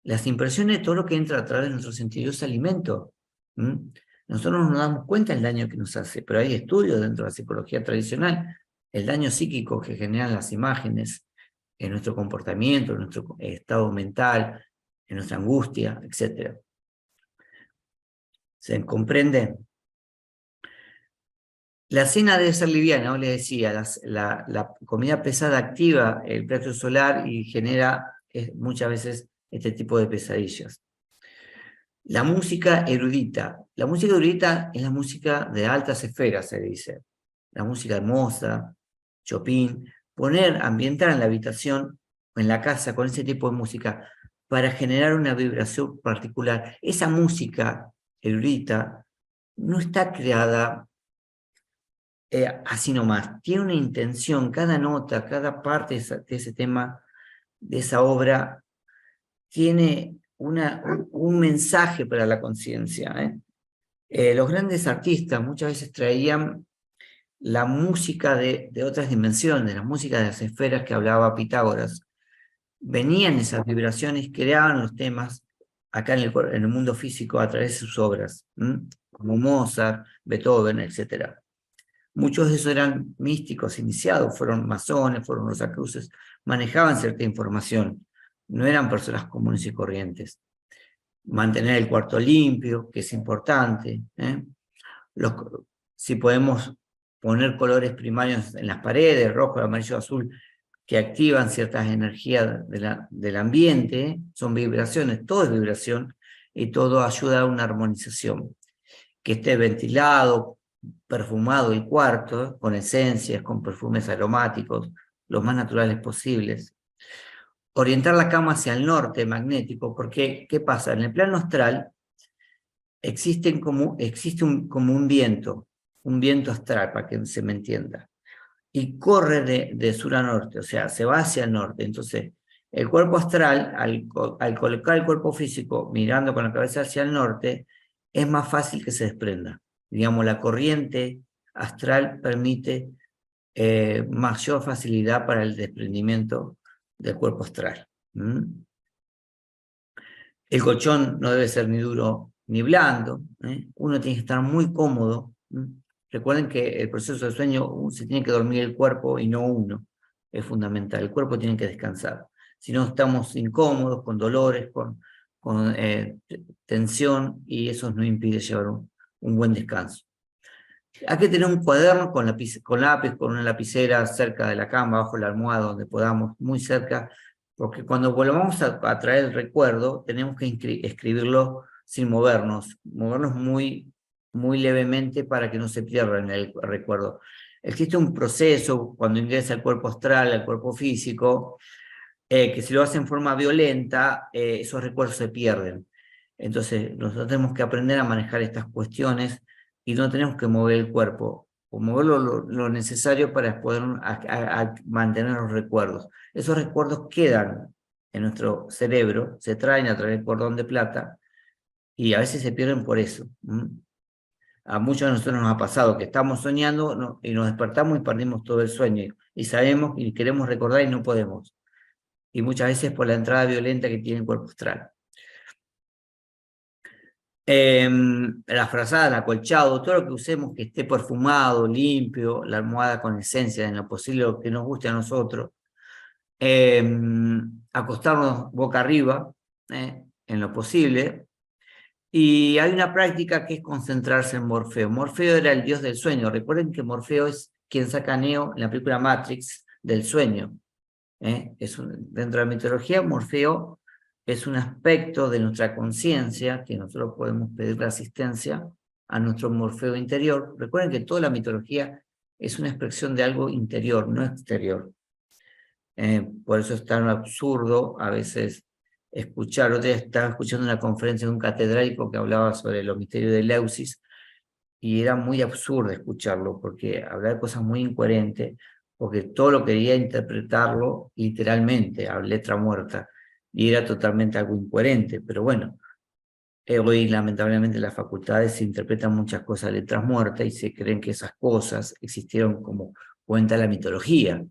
Las impresiones, todo lo que entra a través de nuestros sentidos es alimento. Nosotros no nos damos cuenta del daño que nos hace, pero hay estudios dentro de la psicología tradicional, el daño psíquico que generan las imágenes en nuestro comportamiento, en nuestro estado mental, en nuestra angustia, etc. ¿Se comprende? La cena debe ser liviana, les decía, la comida pesada activa el plexo solar y genera muchas veces este tipo de pesadillas. La música erudita. La música erudita es la música de altas esferas, se dice. La música de Mozart, Chopin. Ambientar en la habitación o en la casa con ese tipo de música para generar una vibración particular. Esa música erudita no está creada así nomás. Tiene una intención, cada nota, cada parte de ese tema, de esa obra, tiene un mensaje para la conciencia. Los grandes artistas muchas veces traían la música de otras dimensiones, la música de las esferas que hablaba Pitágoras. Venían esas vibraciones, creaban los temas acá en el mundo físico a través de sus obras, como Mozart, Beethoven, etc. Muchos de esos eran místicos iniciados, fueron masones, fueron rosacruces, manejaban cierta información, no eran personas comunes y corrientes. Mantener el cuarto limpio, que es importante. Si podemos poner colores primarios en las paredes, rojo, amarillo, azul, que activan ciertas energías del ambiente, son vibraciones, todo es vibración, y todo ayuda a una armonización. Que esté ventilado, perfumado el cuarto, con esencias, con perfumes aromáticos, los más naturales posibles. Orientar la cama hacia el norte magnético, porque, ¿qué pasa? En el plano astral existe como un viento astral, para que se me entienda, y corre de sur a norte, o sea, se va hacia el norte. Entonces, el cuerpo astral, al colocar el cuerpo físico mirando con la cabeza hacia el norte, es más fácil que se desprenda. Digamos, la corriente astral permite mayor facilidad para el desprendimiento del cuerpo astral. El colchón no debe ser ni duro ni blando. Uno tiene que estar muy cómodo. Recuerden que el proceso de sueño se tiene que dormir el cuerpo y no uno. Es fundamental. El cuerpo tiene que descansar. Si no, estamos incómodos, con dolores, con tensión, y eso nos impide llevar un buen descanso. Hay que tener un cuaderno con lápiz, con una lapicera cerca de la cama, bajo la almohada, donde podamos, muy cerca, porque cuando volvamos a traer el recuerdo, tenemos que escribirlo sin movernos muy, muy levemente para que no se pierda en el recuerdo. Existe un proceso cuando ingresa el cuerpo astral, al cuerpo físico, que si lo hace en forma violenta, esos recuerdos se pierden. Entonces, nosotros tenemos que aprender a manejar estas cuestiones y no tenemos que mover el cuerpo, o moverlo lo necesario para poder mantener los recuerdos. Esos recuerdos quedan en nuestro cerebro, se traen a través del cordón de plata, y a veces se pierden por eso. A muchos de nosotros nos ha pasado que estamos soñando y nos despertamos y perdimos todo el sueño, y sabemos y queremos recordar y no podemos. y muchas veces por la entrada violenta que tiene el cuerpo astral. La frazada, el acolchado, todo lo que usemos que esté perfumado, limpio, la almohada con esencia, en lo posible lo que nos guste a nosotros. Acostarnos boca arriba, en lo posible. Y hay una práctica que es concentrarse en Morfeo. Morfeo era el dios del sueño. Recuerden que Morfeo es quien saca a Neo en la película Matrix del sueño. Dentro de la mitología, Morfeo es un aspecto de nuestra conciencia que nosotros podemos pedirle asistencia a nuestro Morfeo interior. Recuerden que toda la mitología es una expresión de algo interior, no exterior. Por eso es tan absurdo a veces escuchar. Otro día estaba escuchando una conferencia de un catedrático que hablaba sobre los misterios de Eleusis, y era muy absurdo escucharlo, porque hablaba de cosas muy incoherentes, porque todo lo quería interpretarlo literalmente, a letra muerta, y era totalmente algo incoherente. Pero bueno, hoy lamentablemente en las facultades se interpretan muchas cosas a letras muertas y se creen que esas cosas existieron como cuenta la mitología,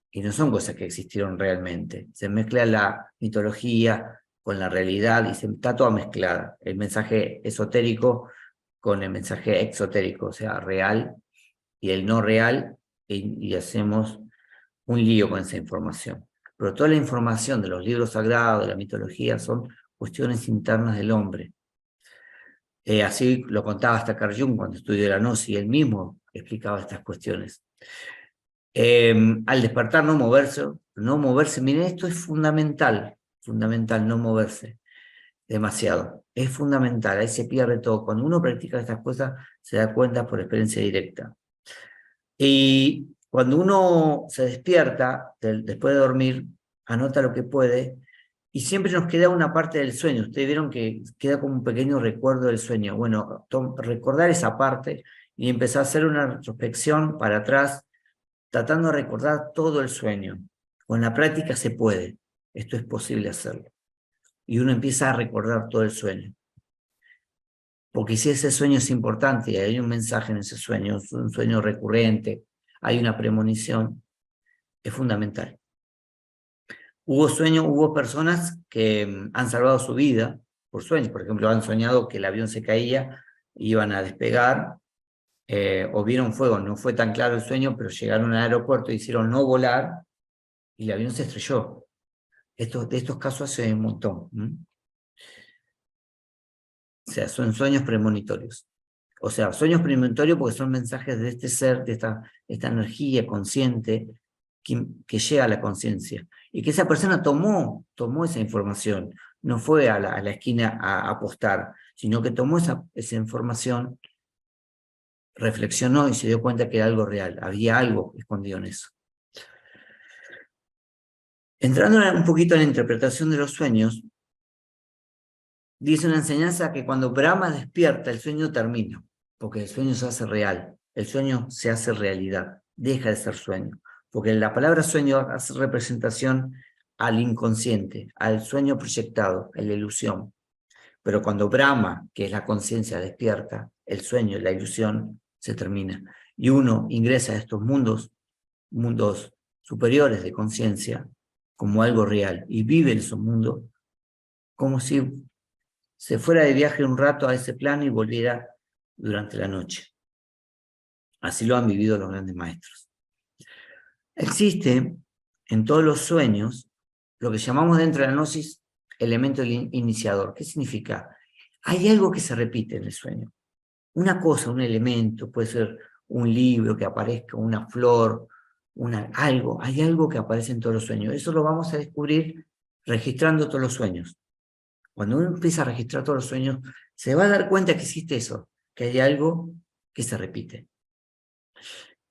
y no son cosas que existieron realmente. Se mezcla la mitología con la realidad y está toda mezclada. El mensaje esotérico con el mensaje exotérico, o sea, real y el no real, y hacemos un lío con esa información. Pero toda la información de los libros sagrados, de la mitología, son cuestiones internas del hombre. Así lo contaba hasta Carl Jung cuando estudió la gnosis, y él mismo explicaba estas cuestiones. Al despertar no moverse, miren, esto es fundamental no moverse demasiado, es fundamental, ahí se pierde todo. Cuando uno practica estas cosas se da cuenta por experiencia directa. Y cuando uno se despierta después de dormir, anota lo que puede, y siempre nos queda una parte del sueño. Ustedes vieron que queda como un pequeño recuerdo del sueño. Bueno, recordar esa parte y empezar a hacer una retrospección para atrás, tratando de recordar todo el sueño. Con la práctica se puede, esto es posible hacerlo. Y uno empieza a recordar todo el sueño. Porque si ese sueño es importante y hay un mensaje en ese sueño, es un sueño recurrente, hay una premonición, es fundamental. Hubo personas que han salvado su vida por sueños. Por ejemplo, han soñado que el avión se caía, iban a despegar, o vieron fuego. No fue tan claro el sueño, pero llegaron al aeropuerto y hicieron no volar, y el avión se estrelló. De estos casos hace un montón. O sea, son sueños premonitorios. O sea, sueños premonitorios porque son mensajes de este ser, de esta energía consciente que llega a la conciencia. Y que esa persona tomó esa información. No fue a la esquina a apostar, sino que tomó esa información, reflexionó y se dio cuenta que era algo real. Había algo escondido en eso. Entrando un poquito en la interpretación de los sueños, dice una enseñanza que cuando Brahma despierta, el sueño termina, porque el sueño se hace real, el sueño se hace realidad, deja de ser sueño, porque la palabra sueño hace representación al inconsciente, al sueño proyectado, a la ilusión. Pero cuando Brahma, que es la conciencia, despierta, el sueño, la ilusión, se termina. Y uno ingresa a estos mundos superiores de conciencia, como algo real, y vive en esos mundos como si se fuera de viaje un rato a ese plano y volviera durante la noche. Así lo han vivido los grandes maestros. Existe en todos los sueños lo que llamamos dentro de la gnosis elemento iniciador. ¿Qué significa? Hay algo que se repite en el sueño. Una cosa, un elemento, puede ser un libro que aparezca, una flor, hay algo que aparece en todos los sueños. Eso lo vamos a descubrir registrando todos los sueños. Cuando uno empieza a registrar todos los sueños, se va a dar cuenta que existe eso, que hay algo que se repite.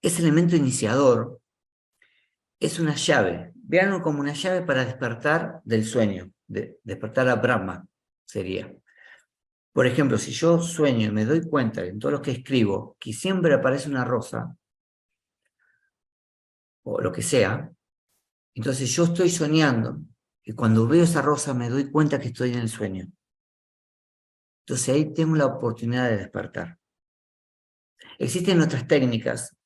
Ese elemento iniciador es una llave. Véanlo como una llave para despertar del sueño, despertar a Brahma, sería. Por ejemplo, si yo sueño y me doy cuenta en todo lo que escribo que siempre aparece una rosa, o lo que sea, entonces yo estoy soñando, y cuando veo esa rosa me doy cuenta que estoy en el sueño. Entonces ahí tengo la oportunidad de despertar. Existen otras técnicas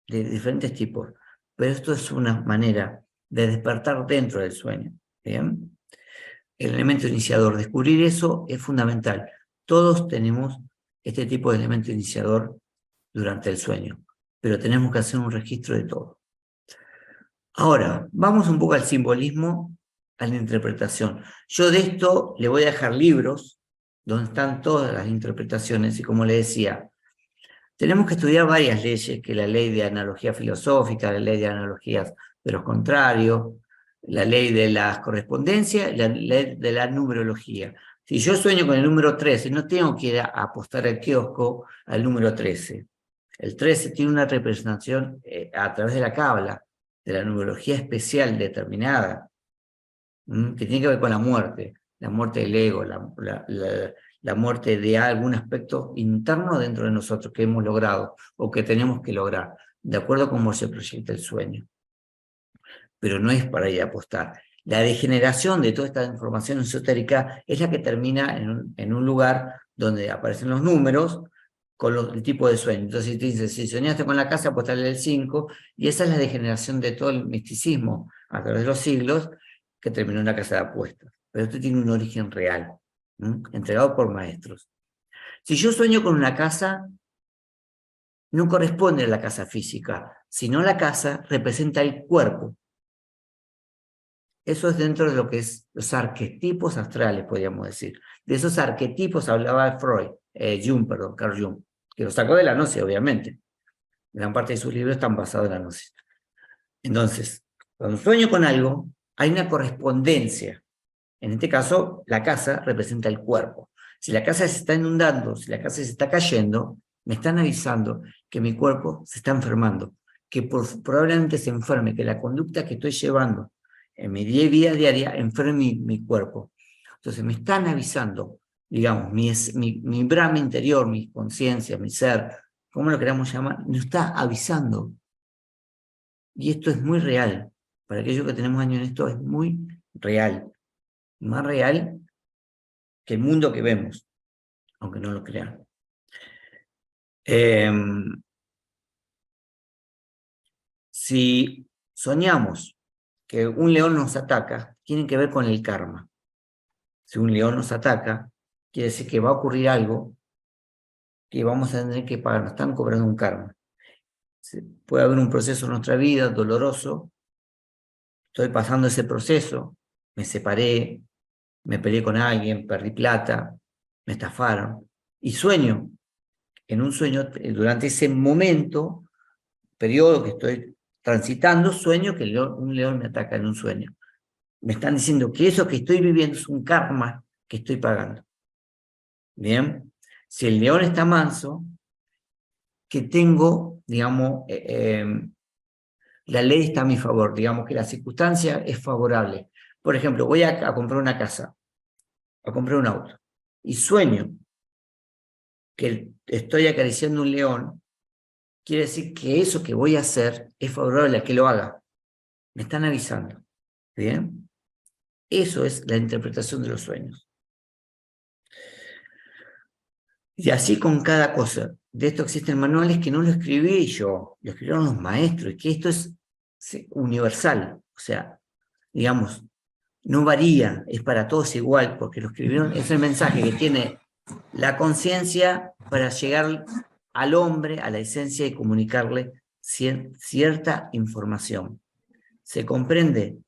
de diferentes tipos, pero esto es una manera de despertar dentro del sueño. ¿Bien? El elemento iniciador, descubrir eso es fundamental. Todos tenemos este tipo de elemento iniciador durante el sueño, pero tenemos que hacer un registro de todo. Ahora, vamos un poco al simbolismo, a la interpretación. Yo de esto le voy a dejar libros donde están todas las interpretaciones, y como le decía, tenemos que estudiar varias leyes, que la ley de analogía filosófica, la ley de analogías de los contrarios, la ley de las correspondencias, la ley de la numerología. Si yo sueño con el número 13, no tengo que ir a apostar al kiosco al número 13. El 13 tiene una representación a través de la cábala, de la numerología especial determinada, que tiene que ver con la muerte del ego, la muerte de algún aspecto interno dentro de nosotros que hemos logrado o que tenemos que lograr, de acuerdo a cómo se proyecta el sueño. Pero no es para ir a apostar. La degeneración de toda esta información esotérica es la que termina en un lugar donde aparecen los números con el tipo de sueño. Entonces te dice, si soñaste con la casa, apostarle el 5, y esa es la degeneración de todo el misticismo a través de los siglos, que terminó en la casa de apuestas. Pero esto tiene un origen real, entregado por maestros. Si yo sueño con una casa, no corresponde a la casa física, sino la casa representa el cuerpo. Eso es dentro de lo que es los arquetipos astrales, podríamos decir. De esos arquetipos hablaba Carl Jung, que lo sacó de la gnosis, obviamente. Gran parte de sus libros están basados en la gnosis. Entonces, cuando sueño con algo, hay una correspondencia. En este caso, la casa representa el cuerpo. Si la casa se está inundando, si la casa se está cayendo, me están avisando que mi cuerpo se está enfermando, que probablemente se enferme, que la conducta que estoy llevando en mi vida diaria enferme mi cuerpo. Entonces me están avisando, digamos, mi Brahma interior, mi conciencia, mi ser, como lo queramos llamar, nos está avisando. Y esto es muy real. Para aquellos que tenemos años en esto, es muy real. Más real que el mundo que vemos, aunque no lo crean. Si soñamos que un león nos ataca, tiene que ver con el karma. Si un león nos ataca, quiere decir que va a ocurrir algo que vamos a tener que pagar, nos están cobrando un karma. Puede haber un proceso en nuestra vida doloroso, estoy pasando ese proceso, me separé, me peleé con alguien, perdí plata, me estafaron, y sueño, en un sueño, durante ese momento, periodo que estoy transitando, sueño que un león me ataca en un sueño. Me están diciendo que eso que estoy viviendo es un karma que estoy pagando. Bien, si el león está manso, que tengo, digamos, la ley está a mi favor, digamos que la circunstancia es favorable. Por ejemplo, voy a comprar una casa, a comprar un auto, y sueño que estoy acariciando un león, quiere decir que eso que voy a hacer es favorable a que lo haga. Me están avisando. ¿Bien? Eso es la interpretación de los sueños. Y así con cada cosa. De esto existen manuales que no lo escribí yo, lo escribieron los maestros, y que esto es universal. O sea, digamos, no varía, es para todos igual, porque lo escribieron, es el mensaje que tiene la conciencia para llegar al hombre, a la esencia, y comunicarle cierta información. ¿Se comprende?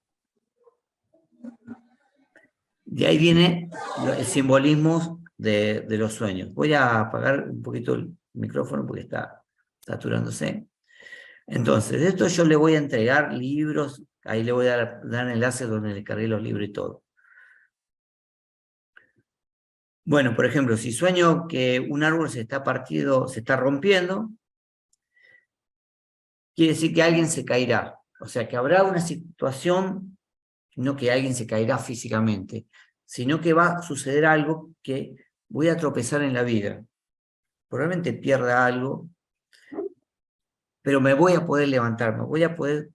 De ahí viene el simbolismo de los sueños. Voy a apagar un poquito el micrófono porque está saturándose. Entonces, de esto yo le voy a entregar libros, ahí le voy a dar enlaces donde le cargué los libros y todo. Bueno, por ejemplo, si sueño que un árbol se está partido, se está rompiendo, quiere decir que alguien se caerá. O sea, que habrá una situación, no que alguien se caerá físicamente, sino que va a suceder algo que voy a tropezar en la vida. Probablemente pierda algo, pero me voy a poder levantar, me voy a poder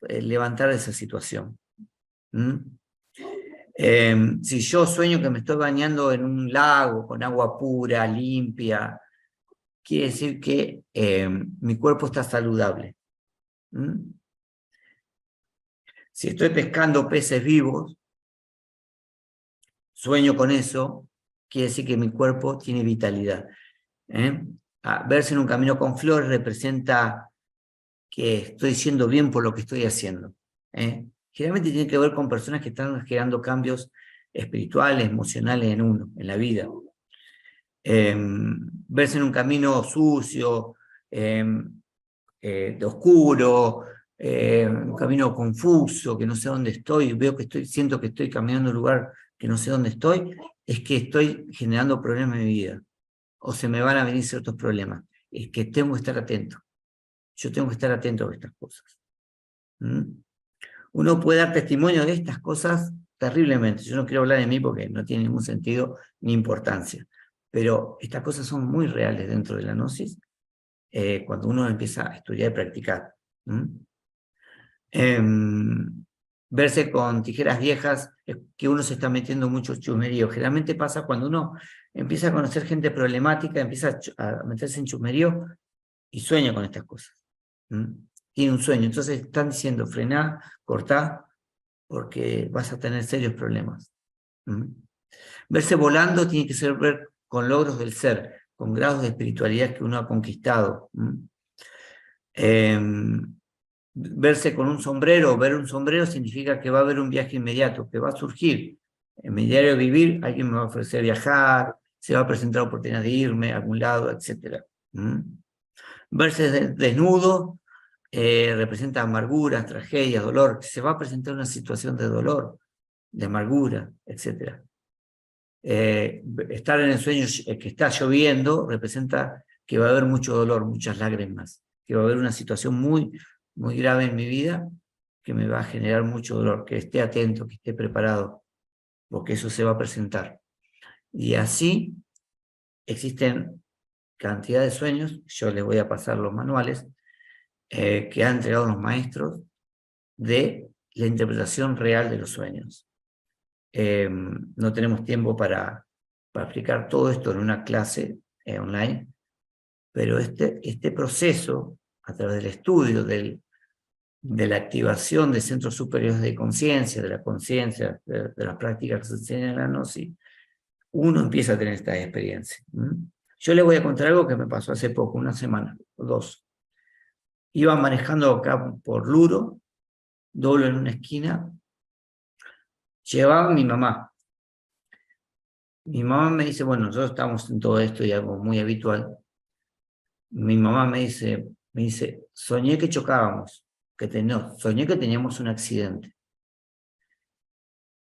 levantar de esa situación. Si yo sueño que me estoy bañando en un lago con agua pura, limpia, quiere decir que mi cuerpo está saludable. Si estoy pescando peces vivos, sueño con eso, quiere decir que mi cuerpo tiene vitalidad. Verse en un camino con flores representa que estoy siendo bien por lo que estoy haciendo. Generalmente tiene que ver con personas que están generando cambios espirituales, emocionales en uno, en la vida. Verse en un camino sucio, de oscuro, un camino confuso, que no sé dónde estoy, siento que estoy caminando en un lugar que no sé dónde estoy, es que estoy generando problemas en mi vida, o se me van a venir ciertos problemas. Es que tengo que estar atento. Yo tengo que estar atento a estas cosas. Uno puede dar testimonio de estas cosas terriblemente. Yo no quiero hablar de mí porque no tiene ningún sentido ni importancia. Pero estas cosas son muy reales dentro de la gnosis cuando uno empieza a estudiar y practicar. Verse con tijeras viejas es que uno se está metiendo mucho chusmerío. Generalmente pasa cuando uno empieza a conocer gente problemática, empieza a meterse en chusmerío y sueña con estas cosas. Tiene un sueño. Entonces están diciendo, frená, cortá, porque vas a tener serios problemas. Verse volando tiene que ser ver con logros del ser, con grados de espiritualidad que uno ha conquistado. Verse con un sombrero, ver un sombrero significa que va a haber un viaje inmediato, que va a surgir. En mi diario de vivir, alguien me va a ofrecer viajar, se va a presentar oportunidad de irme a algún lado, etc. Verse desnudo representa amarguras, tragedias, dolor. Se va a presentar una situación de dolor, de amargura, etc. Estar en el sueño que está lloviendo representa que va a haber mucho dolor, muchas lágrimas, que va a haber una situación muy, muy grave en mi vida que me va a generar mucho dolor, que esté atento, que esté preparado, porque eso se va a presentar. Y así existen cantidad de sueños, yo les voy a pasar los manuales, que han entregado los maestros de la interpretación real de los sueños. No tenemos tiempo para explicar todo esto en una clase online, pero este proceso, a través del estudio de la activación de centros superiores de conciencia, de la conciencia, de las prácticas que se enseñan en la gnosis, uno empieza a tener esta experiencia. Yo les voy a contar algo que me pasó hace poco, una semana o dos. Iba manejando acá por Luro, doblo en una esquina, llevaba a mi mamá. Mi mamá me dice, bueno, nosotros estamos en todo esto y algo muy habitual. Mi mamá me dice, soñé que chocábamos, soñé que teníamos un accidente.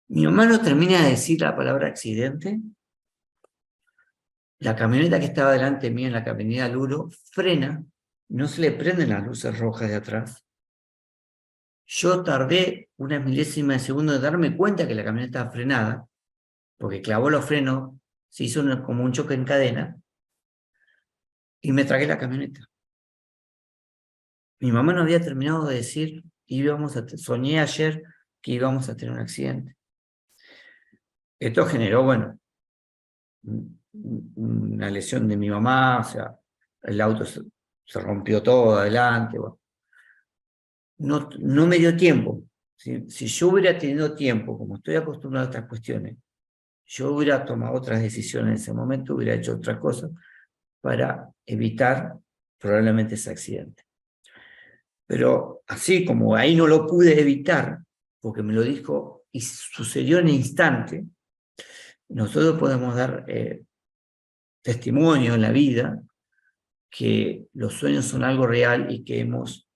Mi mamá no termina de decir la palabra accidente. La camioneta que estaba delante mío en la avenida Luro frena, no se le prenden las luces rojas de atrás. Yo tardé una milésima de segundo de darme cuenta que la camioneta estaba frenada, porque clavó los frenos, se hizo como un choque en cadena, y me tragué la camioneta. Mi mamá no había terminado de decir que soñé ayer que íbamos a tener un accidente. Esto generó, bueno, una lesión de mi mamá, o sea, el auto se rompió todo adelante. Bueno. No me dio tiempo. Si yo hubiera tenido tiempo, como estoy acostumbrado a estas cuestiones, yo hubiera tomado otras decisiones en ese momento, hubiera hecho otras cosas para evitar probablemente ese accidente. Pero así como ahí no lo pude evitar, porque me lo dijo y sucedió en el instante, nosotros podemos dar testimonio en la vida que los sueños son algo real y que hemos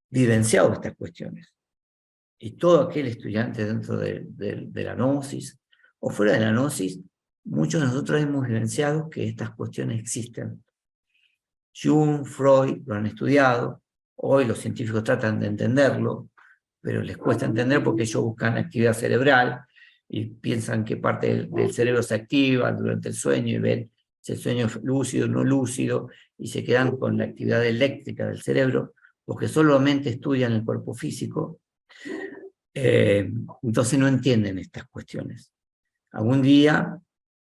vivenciado estas cuestiones. Y todo aquel estudiante dentro de la gnosis o fuera de la gnosis, muchos de nosotros hemos vivenciado que estas cuestiones existen. Jung, Freud lo han estudiado, hoy los científicos tratan de entenderlo, pero les cuesta entender porque ellos buscan actividad cerebral y piensan que parte del cerebro se activa durante el sueño y ven si el sueño es lúcido o no lúcido y se quedan con la actividad eléctrica del cerebro porque solamente estudian el cuerpo físico. Entonces no entienden estas cuestiones. Algún día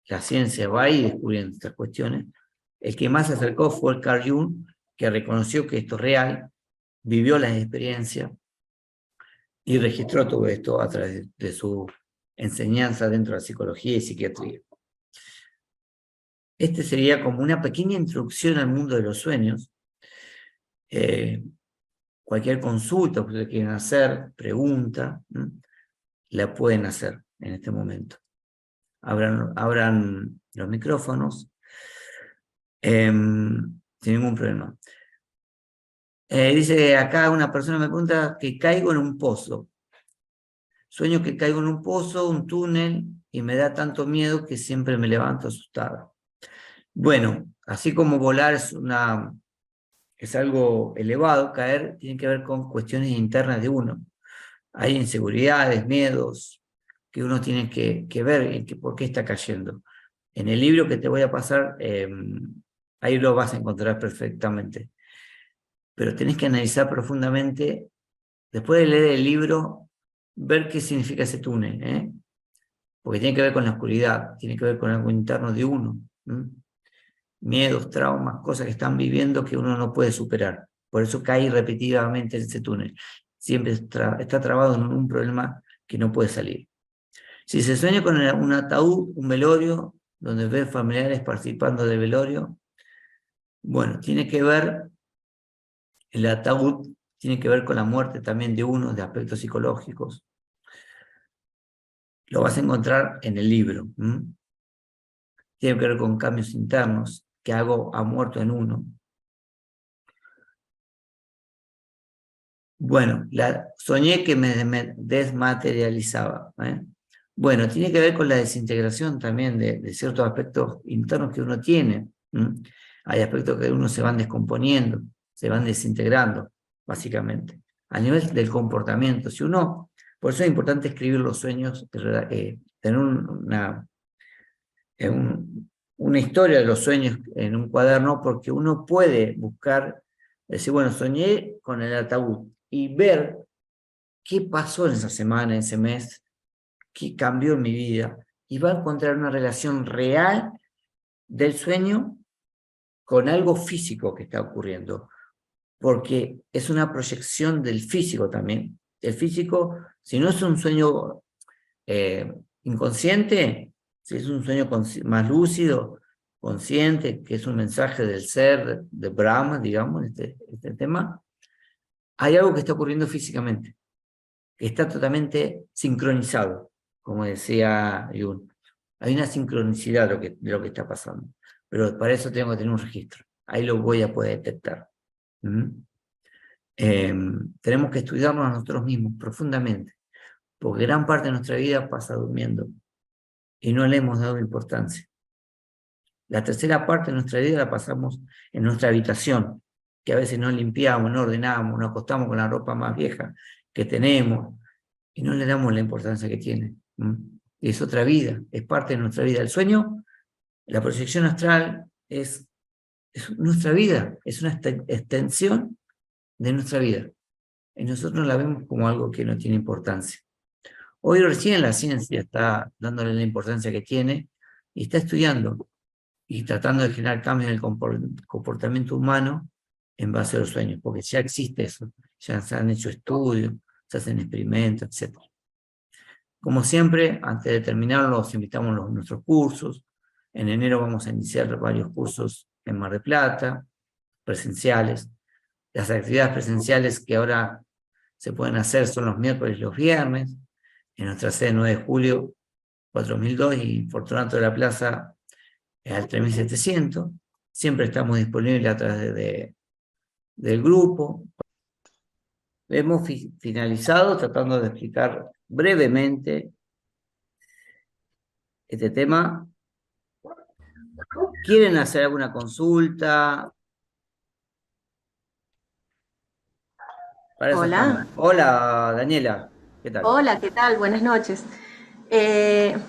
la ciencia va a ir descubriendo estas cuestiones. El que más se acercó fue el Carl Jung, que reconoció que esto es real, vivió las experiencias y registró todo esto a través de su enseñanza dentro de la psicología y psiquiatría. Este sería como una pequeña introducción al mundo de los sueños. Cualquier consulta que ustedes quieran hacer, pregunta, la pueden hacer en este momento. Abran los micrófonos sin ningún problema. Dice acá una persona me pregunta que caigo en un pozo. Sueño que caigo en un pozo, un túnel, y me da tanto miedo que siempre me levanto asustada. Bueno, así como volar es algo elevado, caer tiene que ver con cuestiones internas de uno. Hay inseguridades, miedos, que uno tiene que ver por qué está cayendo. En el libro que te voy a pasar, ahí lo vas a encontrar perfectamente. Pero tenés que analizar profundamente, después de leer el libro, ver qué significa ese túnel, porque tiene que ver con la oscuridad, tiene que ver con algo interno de uno. Miedos, traumas, cosas que están viviendo que uno no puede superar. Por eso cae repetitivamente en ese túnel. Siempre está trabado en un problema que no puede salir. Si se sueña con un ataúd, un velorio, donde ve familiares participando del velorio, bueno, tiene que ver, el ataúd tiene que ver con la muerte también de uno, de aspectos psicológicos. Lo vas a encontrar en el libro. Tiene que ver con cambios internos, que algo ha muerto en uno. Bueno, soñé que me desmaterializaba. Bueno, tiene que ver con la desintegración también de ciertos aspectos internos que uno tiene. Hay aspectos que uno se van descomponiendo, se van desintegrando, básicamente. A nivel del comportamiento, si uno, por eso es importante escribir los sueños, tener una historia de los sueños en un cuaderno, porque uno puede buscar, decir, bueno, soñé con el ataúd, y ver qué pasó en esa semana, en ese mes, qué cambió en mi vida, y va a encontrar una relación real del sueño con algo físico que está ocurriendo, porque es una proyección del físico también. El físico, si no es un sueño inconsciente, si es un sueño más lúcido, consciente, que es un mensaje del ser, de Brahma, digamos, este tema, hay algo que está ocurriendo físicamente, que está totalmente sincronizado, como decía Jung. Hay una sincronicidad de lo que está pasando, pero para eso tengo que tener un registro. Ahí lo voy a poder detectar. Tenemos que estudiarnos a nosotros mismos profundamente, porque gran parte de nuestra vida pasa durmiendo y no le hemos dado importancia. La tercera parte de nuestra vida la pasamos en nuestra habitación, que a veces no limpiamos, no ordenamos, nos acostamos con la ropa más vieja que tenemos y no le damos la importancia que tiene. Es otra vida, es parte de nuestra vida. El sueño, la proyección astral es nuestra vida, es una extensión de nuestra vida. Y nosotros la vemos como algo que no tiene importancia. Hoy recién la ciencia está dándole la importancia que tiene y está estudiando y tratando de generar cambios en el comportamiento humano en base a los sueños, porque ya existe eso, ya se han hecho estudios, se hacen experimentos, etc. Como siempre, antes de terminar, los invitamos a nuestros cursos. En enero vamos a iniciar varios cursos en Mar del Plata, presenciales. Las actividades presenciales que ahora se pueden hacer son los miércoles y los viernes, en nuestra sede 9 de julio, 4002 y Fortunato de la Plaza al 3700. Siempre estamos disponibles a través del grupo. Hemos finalizado tratando de explicar brevemente este tema. ¿Quieren hacer alguna consulta? Hola. Hola, Daniela. ¿Qué tal? Hola, ¿qué tal? Buenas noches.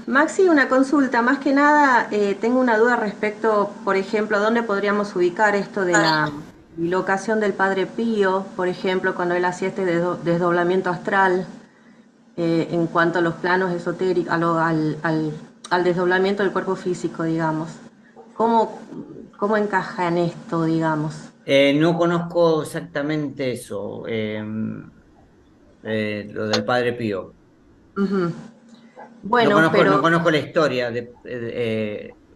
Maxi, una consulta. Más que nada, tengo una duda respecto, por ejemplo, ¿dónde podríamos ubicar esto de la bilocación del Padre Pío? Por ejemplo, cuando él hacía este desdoblamiento astral, en cuanto a los planos esotéricos, al desdoblamiento del cuerpo físico, digamos. ¿Cómo encaja en esto, digamos? No conozco exactamente eso, lo del Padre Pío. Uh-huh. Bueno, no pero conozco la historia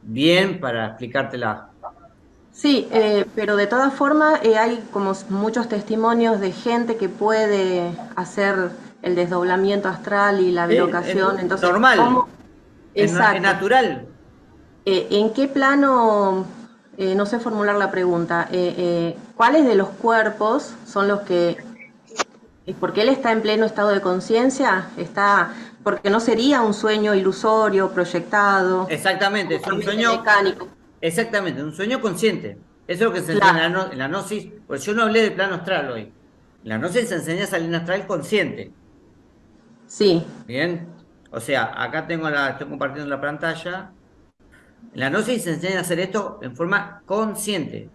bien para explicártela. sí, pero de todas formas hay como muchos testimonios de gente que puede hacer el desdoblamiento astral y la bilocación. Entonces, Normal, ¿cómo? es Exacto. natural. ¿En qué plano, no sé formular la pregunta, cuáles de los cuerpos son los que, porque él está en pleno estado de conciencia, está, porque no sería un sueño ilusorio, proyectado, Exactamente, es un puramente sueño, mecánico? exactamente, un sueño consciente. Eso es lo que se enseña Claro, en la gnosis, pues yo no hablé del plano astral hoy. En la gnosis se enseña a salir astral consciente. sí, Bien, o sea, acá estoy compartiendo la pantalla. En la gnosis se enseña a hacer esto en forma consciente.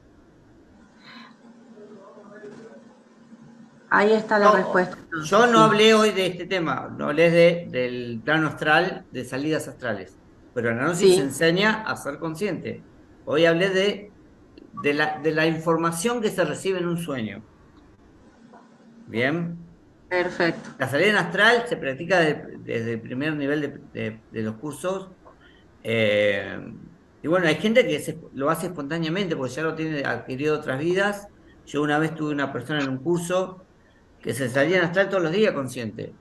ahí está la respuesta. Yo Entonces, no sí, hablé hoy de este tema, no hablé del plano astral, de salidas astrales, pero en la gnosis se sí, enseña a ser consciente. Hoy hablé de la información que se recibe en un sueño. Bien, perfecto. la salida en astral se practica desde el primer nivel de los cursos. eh, y bueno, hay gente que lo hace espontáneamente porque ya lo tiene adquirido otras vidas. Yo una vez tuve una persona en un curso que se salía en astral todos los días consciente.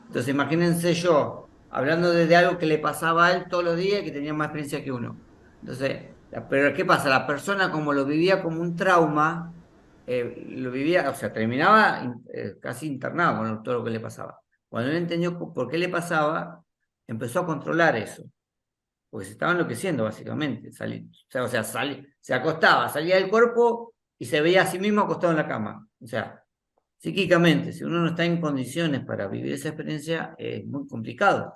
Entonces imagínense yo hablando de algo que le pasaba a él todos los días y que tenía más experiencia que uno. Entonces, pero ¿qué pasa? La persona como lo vivía como un trauma, lo vivía, o sea, terminaba casi internado con todo lo que le pasaba. Cuando él entendió por qué le pasaba, empezó a controlar eso, porque se estaba enloqueciendo básicamente. Se acostaba, salía del cuerpo y se veía a sí mismo acostado en la cama. O sea, psíquicamente, si uno no está en condiciones para vivir esa experiencia, es muy complicado.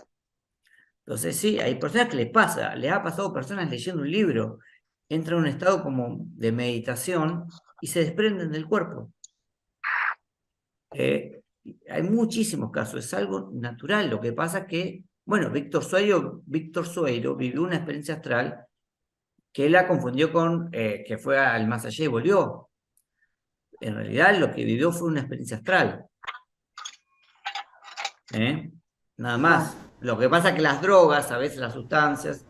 Entonces, sí, hay personas que les pasa, les ha pasado a personas leyendo un libro, entran en un estado como de meditación y se desprenden del cuerpo. Eh, Hay muchísimos casos, es algo natural. Lo que pasa es que, bueno, Víctor Sueiro vivió una experiencia astral que él la confundió con que fue al más allá y volvió. En realidad, lo que vivió fue una experiencia astral. ¿Eh? Nada Claro. más. Lo que pasa es que las drogas, a veces las sustancias,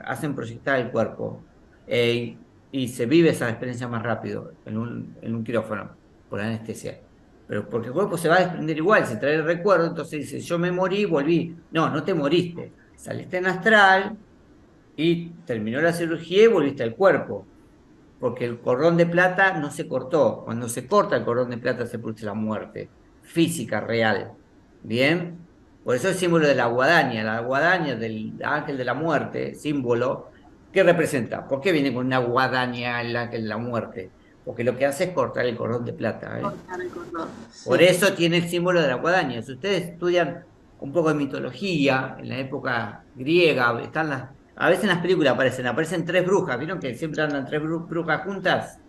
hacen proyectar el cuerpo y se vive esa experiencia más rápido en un quirófano por anestesia. Pero porque el cuerpo se va a desprender igual, se trae el recuerdo, entonces dice, yo me morí, volví. No, no te moriste. Saliste en astral y terminó la cirugía y volviste al cuerpo. Porque el cordón de plata no se cortó. Cuando se corta el cordón de plata se produce la muerte física, real. ¿Bien? Por eso el símbolo de la guadaña del ángel de la muerte, símbolo, ¿qué representa? ¿Por qué viene con una guadaña el ángel de la muerte? Porque lo que hace es cortar el cordón de plata, ¿eh? Cortar el cordón. Por Sí. eso tiene el símbolo de la guadaña. Si ustedes estudian un poco de mitología, en la época griega, a veces en las películas aparecen tres brujas, ¿vieron que siempre andan tres brujas juntas?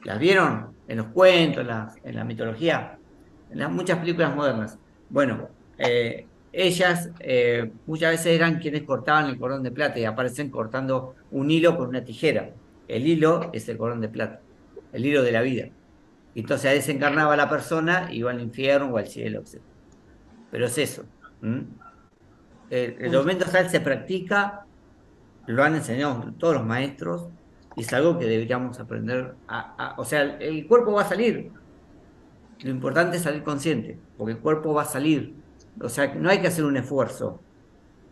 ¿Las vieron? En los cuentos, en la mitología, en las muchas películas modernas. Bueno, ellas muchas veces eran quienes cortaban el cordón de plata y aparecen cortando un hilo con una tijera. El hilo es el cordón de plata, el hilo de la vida. Y entonces ahí desencarnaba la persona, iba al infierno o al cielo, etc. Pero es eso. El momento astral se practica, lo han enseñado todos los maestros, y es algo que deberíamos aprender o sea, el cuerpo va a salir. Lo importante es salir consciente, porque el cuerpo va a salir. O sea, no hay que hacer un esfuerzo,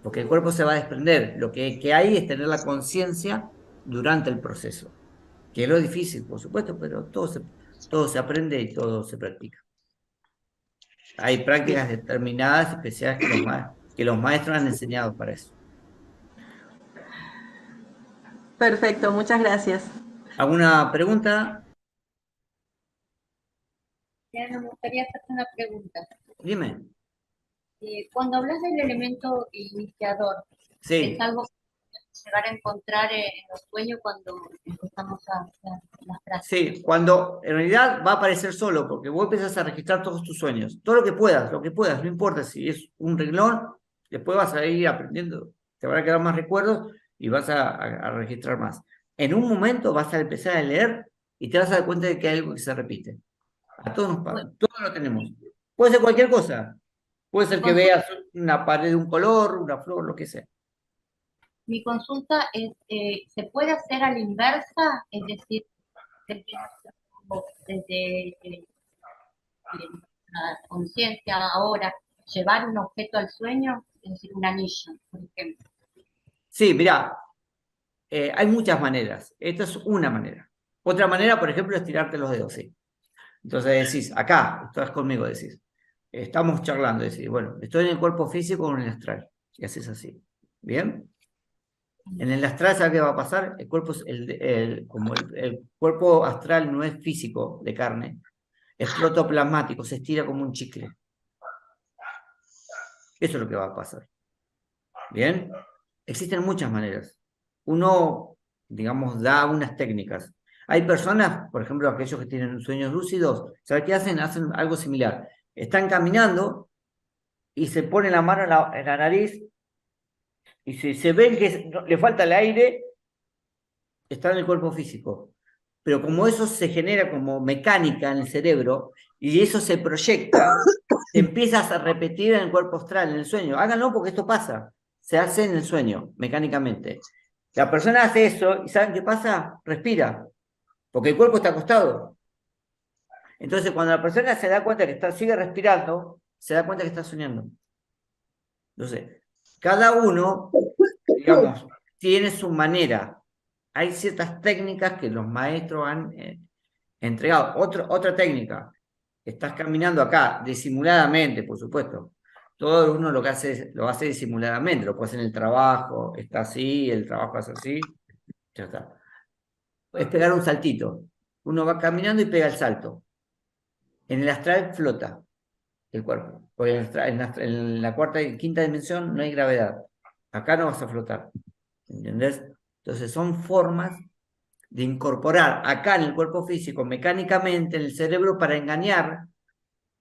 porque el cuerpo se va a desprender. Lo que hay es tener la conciencia durante el proceso, que es lo difícil, por supuesto, pero todo se aprende y todo se practica. Hay Bien. prácticas determinadas, especiales que los maestros han enseñado para eso. Perfecto, muchas gracias. ¿Alguna pregunta? Me gustaría hacerte una pregunta. Dime. Cuando hablas del elemento iniciador, ¿es Sí, algo que llegar a encontrar en los sueños cuando empezamos a hacer las prácticas? sí, cuando en realidad va a aparecer solo, porque vos empezás a registrar todos tus sueños, todo lo que puedas, no importa si es un renglón, después vas a ir aprendiendo, te van a quedar más recuerdos y vas a registrar más. En un momento vas a empezar a leer y te vas a dar cuenta de que hay algo que se repite. A todos nos pasa, Bueno, todos lo tenemos. Puede ser cualquier cosa. Puede ser que veas una pared de un color, una flor, lo que sea. Mi consulta es, ¿se puede hacer a la inversa? Es decir, desde la conciencia ahora, llevar un objeto al sueño, es decir, un anillo, por ejemplo. Sí, mirá, hay muchas maneras. Esta es una manera. Otra manera, por ejemplo, es tirarte los dedos, sí. Entonces decís, acá, estás conmigo, decís, estamos charlando, decís, bueno, estoy en el cuerpo físico o en el astral. Y haces así. ¿Bien? En el astral, ¿sabes qué va a pasar? El cuerpo, como el cuerpo astral no es físico de carne, es protoplasmático, se estira como un chicle. Eso es lo que va a pasar. ¿Bien? Existen muchas maneras. Uno, digamos, da unas técnicas. Hay personas, por ejemplo, aquellos que tienen sueños lúcidos, ¿sabes qué hacen? Hacen algo similar. Están caminando y se ponen la mano en la nariz y si se ven que le falta el aire, está en el cuerpo físico. Pero como eso se genera como mecánica en el cerebro y eso se proyecta, te empiezas a repetir en el cuerpo astral, en el sueño. Háganlo porque esto pasa. Se hace en el sueño, mecánicamente. La persona hace eso y ¿saben qué pasa? Respira, porque el cuerpo está acostado. Entonces, cuando la persona se da cuenta que sigue respirando, se da cuenta que está soñando. Entonces, cada uno, digamos, tiene su manera. Hay ciertas técnicas que los maestros han entregado. Otra técnica. Estás caminando acá, disimuladamente, por supuesto. Todo uno lo hace disimuladamente, lo puede hacer en el trabajo, está así, el trabajo es así, ya está. Es pegar un saltito. Uno va caminando y pega el salto. En el astral flota el cuerpo, porque en la cuarta y quinta dimensión no hay gravedad. Acá no vas a flotar, ¿entendés? Entonces son formas de incorporar acá en el cuerpo físico, mecánicamente, en el cerebro, para engañar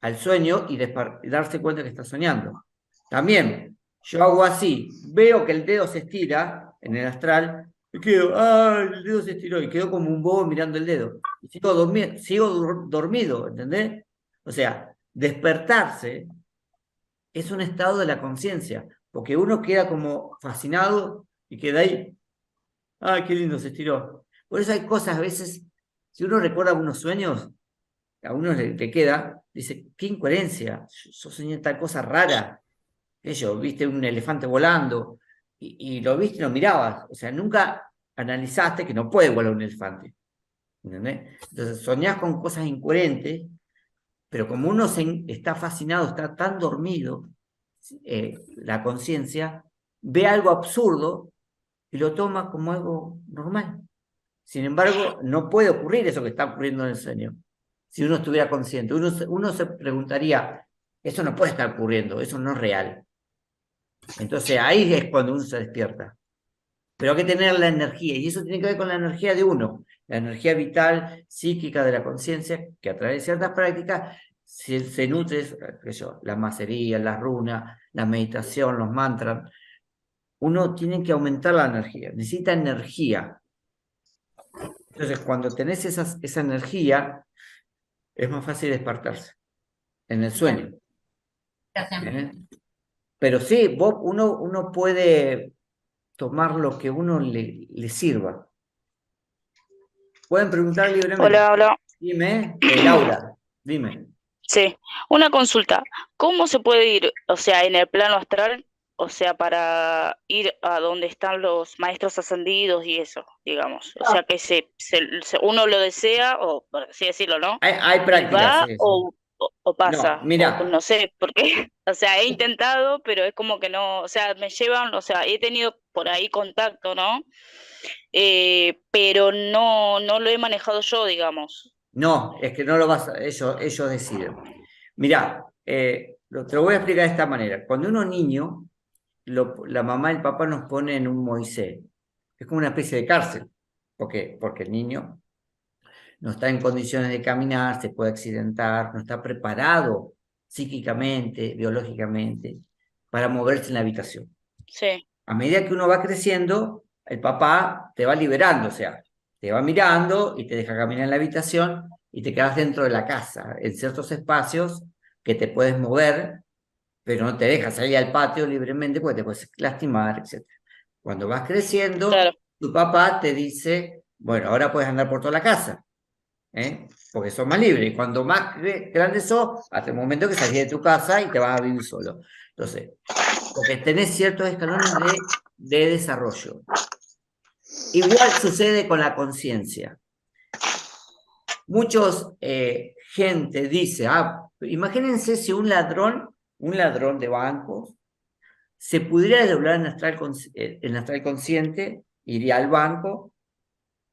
al sueño y darse cuenta que está soñando. También, yo hago así, veo que el dedo se estira en el astral, y quedo, el dedo se estiró, y quedo como un bobo mirando el dedo. Y sigo dormido, ¿entendés? O sea, despertarse es un estado de la conciencia, porque uno queda como fascinado y queda ahí, qué lindo se estiró. Por eso hay cosas a veces, si uno recuerda unos sueños, a uno le queda, dice, qué incoherencia, yo soñé tal cosa rara, viste un elefante volando, y lo viste y lo mirabas, o sea, nunca analizaste que no puede volar un elefante, ¿entendés? Entonces soñás con cosas incoherentes, pero como uno está fascinado, está tan dormido, la conciencia ve algo absurdo y lo toma como algo normal. Sin embargo, no puede ocurrir eso que está ocurriendo en el sueño. Si uno estuviera consciente, uno se preguntaría, eso no puede estar ocurriendo, eso no es real. Entonces ahí es cuando uno se despierta. Pero hay que tener la energía, y eso tiene que ver con la energía de uno, la energía vital, psíquica de la conciencia, que a través de ciertas prácticas se nutre, la macería, las runas, la meditación, los mantras. Uno tiene que aumentar la energía, necesita energía. Entonces, cuando tenés esa energía, es más fácil despertarse en el sueño. Pero sí, uno puede tomar lo que uno le sirva. Pueden preguntar libremente. Hola. Dime, Laura, dime. Sí, una consulta. ¿Cómo se puede ir, o sea, en el plano astral, o sea, para ir a donde están los maestros ascendidos y eso, digamos? O sea, que uno lo desea, o por así decirlo, ¿no? Hay prácticas. ¿Va sí. o pasa? No, mira. No sé, porque, o sea, he intentado, pero es como que no, o sea, me llevan, o sea, he tenido por ahí contacto, ¿no? Pero no lo he manejado yo, digamos. No, es que no lo vas a... Ellos deciden. Mirá, te lo voy a explicar de esta manera. Cuando uno es niño, la mamá y el papá nos ponen en un Moisés. Es como una especie de cárcel. ¿Por qué? Porque el niño no está en condiciones de caminar, se puede accidentar, no está preparado psíquicamente, biológicamente, para moverse en la habitación. Sí. A medida que uno va creciendo, el papá te va liberando, o sea, te va mirando y te deja caminar en la habitación y te quedas dentro de la casa, en ciertos espacios que te puedes mover pero no te deja salir al patio libremente porque te puedes lastimar, etc. Cuando vas creciendo, Claro, tu papá te dice, bueno, ahora puedes andar por toda la casa, porque sos más libre. Y cuando más grande sos, hasta el momento que salís de tu casa y te vas a vivir solo. Entonces, porque tenés ciertos escalones de desarrollo. Igual sucede con la conciencia. Muchos gente dice, imagínense si un ladrón de bancos, se pudiera doblar en astral consciente, iría al banco,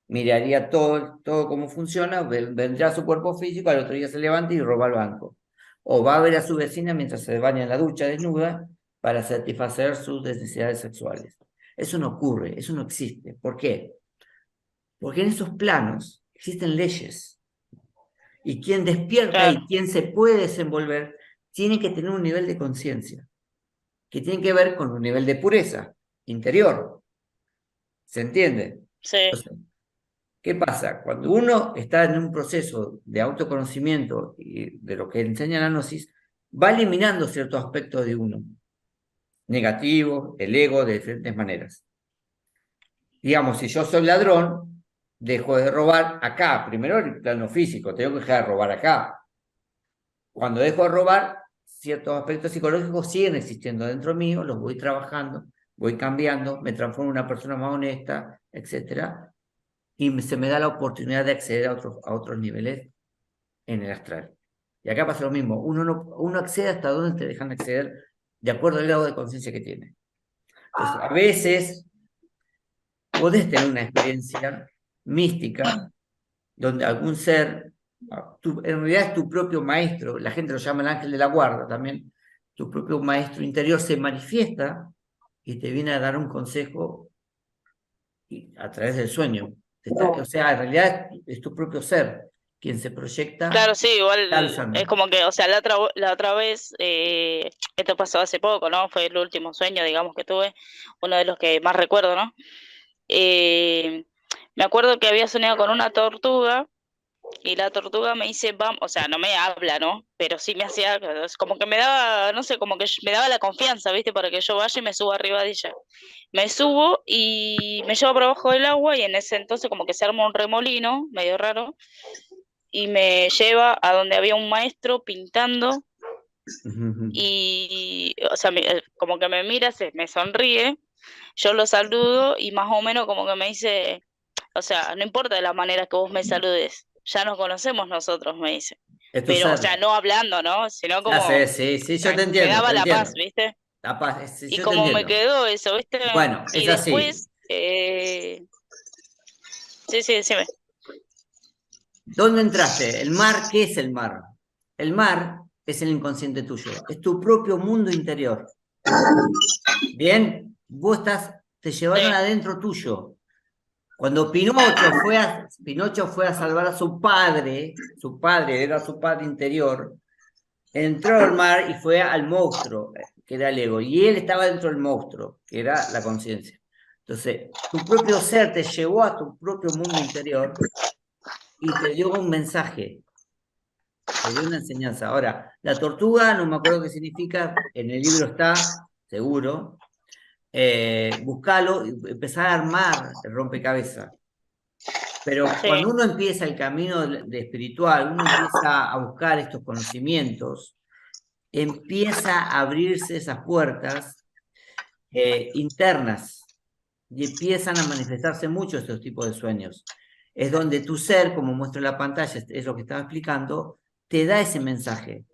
miraría todo cómo funciona, vendría a su cuerpo físico, al otro día se levanta y roba el banco. O va a ver a su vecina mientras se baña en la ducha desnuda para satisfacer sus necesidades sexuales. Eso no ocurre, eso no existe. ¿Por qué? Porque en esos planos existen leyes. Y quien despierta claro. y quien se puede desenvolver tiene que tener un nivel de conciencia que tiene que ver con un nivel de pureza interior. ¿Se entiende? Sí, Entonces, ¿qué pasa? Cuando uno está en un proceso de autoconocimiento y de lo que enseña la gnosis, va eliminando ciertos aspectos de uno, negativos, el ego, de diferentes maneras. Digamos, si yo soy ladrón, dejo de robar acá, primero el plano físico, tengo que dejar de robar acá. Cuando dejo de robar, ciertos aspectos psicológicos siguen existiendo dentro mío, los voy trabajando, voy cambiando, me transformo en una persona más honesta, etc. Y se me da la oportunidad de acceder a otros niveles en el astral. Y acá pasa lo mismo, uno accede hasta donde te dejan acceder de acuerdo al grado de conciencia que tiene. Entonces, a veces podés tener una experiencia mística donde algún ser, en realidad es tu propio maestro, la gente lo llama el ángel de la guarda también, tu propio maestro interior se manifiesta y te viene a dar un consejo a través del sueño. O sea, en realidad es tu propio ser quien se proyecta. claro, sí, igual alzando. es como que, o sea, la otra vez, esto pasó hace poco, ¿no? Fue el último sueño, digamos, que tuve, uno de los que más recuerdo, ¿no? Me acuerdo que había soñado con una tortuga y la tortuga me dice, vamos, o sea, no me habla, ¿no? Pero sí me hacía, como que me daba, no sé, como que me daba la confianza, ¿viste? Para que yo vaya y me suba arriba de ella. Me subo y me llevo por abajo del agua y en ese entonces como que se arma un remolino, medio raro, y me lleva a donde había un maestro pintando y, o sea, como que me mira, me sonríe, yo lo saludo y más o menos como que me dice, o sea, no importa de la manera que vos me saludes, ya nos conocemos nosotros, me dice. Es tu Pero, o ser. sea, no hablando, ¿no? Sino como Sí, yo te me entiendo, daba te la entiendo. paz, ¿viste? La paz, sí, Y yo te como me entiendo. quedó eso, ¿viste? Bueno, Y es así. después, sí, decime. ¿Dónde entraste? El mar, ¿qué es el mar? El mar es el inconsciente tuyo, es tu propio mundo interior. Bien, te llevaron Sí, adentro tuyo. Cuando Pinocho fue a salvar a su padre era su padre interior, entró al mar y fue al monstruo, que era el ego, y él estaba dentro del monstruo, que era la conciencia. Entonces, tu propio ser te llevó a tu propio mundo interior y te dio un mensaje, te dio una enseñanza. Ahora, la tortuga, no me acuerdo qué significa, en el libro está, seguro, buscalo y empezar a armar el rompecabezas. Pero sí, cuando uno empieza el camino de espiritual, uno empieza a buscar estos conocimientos, empieza a abrirse esas puertas internas y empiezan a manifestarse mucho estos tipos de sueños. Es donde tu ser, como muestra la pantalla, es lo que estaba explicando, te da ese mensaje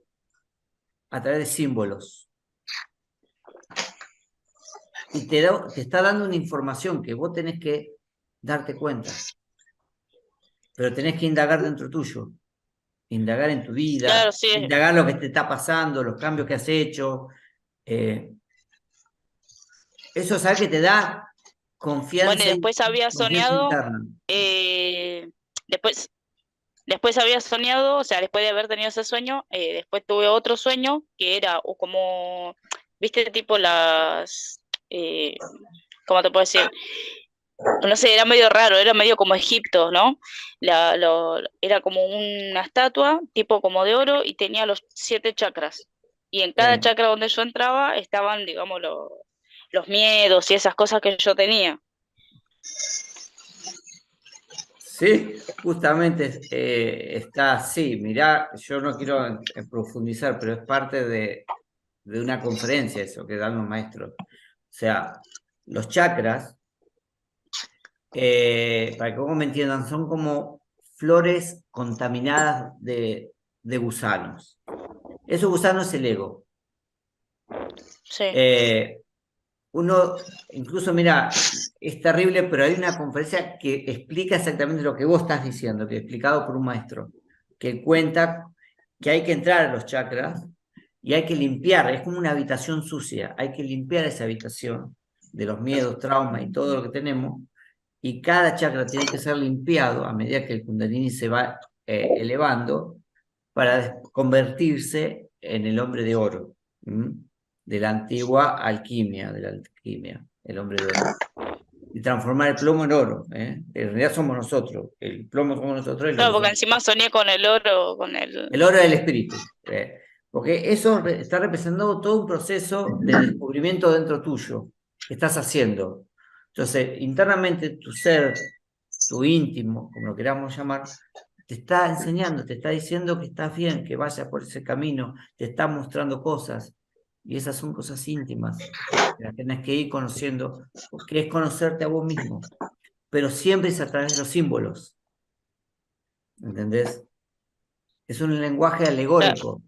a través de símbolos. Y te está dando una información que vos tenés que darte cuenta. Pero tenés que indagar dentro tuyo. Indagar en tu vida, claro, sí. indagar lo que te está pasando, los cambios que has hecho. Eso, ¿sabes? Que te da Bueno, confianza, y después había confianza soñado, interna. después, después había soñado, o sea, después de haber tenido ese sueño, después tuve otro sueño que era como, viste, tipo ¿cómo te puedo decir? No sé, era medio raro, era medio como Egipto, ¿no? Era como una estatua, tipo como de oro, y tenía los 7 chakras. y en cada chakra donde yo entraba estaban, digamos, los miedos y esas cosas que yo tenía. Sí, justamente está así. Mirá, yo no quiero profundizar, pero es parte de una conferencia eso que dan los maestros. O sea, los chakras, para que vos me entiendan, son como flores contaminadas de gusanos. Esos gusanos es el ego. Sí. Uno, incluso, mira, es terrible, pero hay una conferencia que explica exactamente lo que vos estás diciendo, que explicado por un maestro, que cuenta que hay que entrar a los chakras y hay que limpiar, es como una habitación sucia, hay que limpiar esa habitación de los miedos, traumas y todo lo que tenemos, y cada chakra tiene que ser limpiado a medida que el Kundalini se va elevando para convertirse en el hombre de oro. De la antigua alquimia, el hombre de oro. Y transformar el plomo en oro. En realidad somos nosotros, el plomo somos nosotros. Claro, porque encima soñé con el oro, con el... El oro del espíritu. Porque eso está representando todo un proceso de descubrimiento dentro tuyo que estás haciendo. Entonces, internamente tu ser, tu íntimo, como lo queramos llamar, te está enseñando, te está diciendo que estás bien, que vayas por ese camino, te está mostrando cosas. Y esas son cosas íntimas, que las tenés que ir conociendo, porque es conocerte a vos mismo. Pero siempre es a través de los símbolos. ¿Entendés? Es un lenguaje alegórico.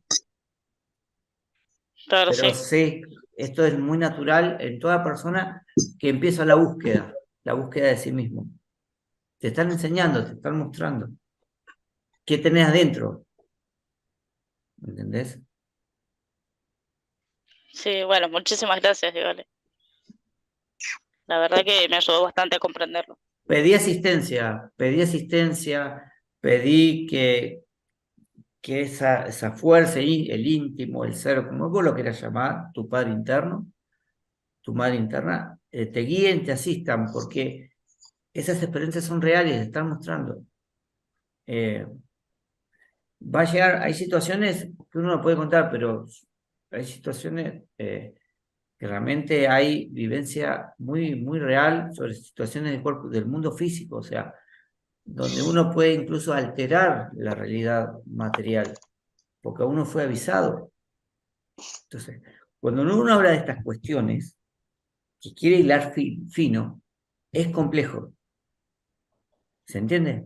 Claro, Pero sí. sí, esto es muy natural en toda persona que empieza la búsqueda de sí mismo. Te están enseñando, te están mostrando qué tenés adentro. ¿Entendés? Sí, bueno, muchísimas gracias, Vale. La verdad que me ayudó bastante a comprenderlo. Pedí asistencia, pedí que esa fuerza, el íntimo, el ser, como vos lo quieras llamar, tu padre interno, tu madre interna, te guíen, te asistan, porque esas experiencias son reales, te están mostrando. Va a llegar, hay situaciones que uno no puede contar, pero hay situaciones que realmente hay vivencia muy, muy real sobre situaciones del cuerpo, del mundo físico, o sea, donde uno puede incluso alterar la realidad material, porque uno fue avisado. Entonces, cuando uno habla de estas cuestiones, que quiere hilar fino, es complejo. ¿Se entiende?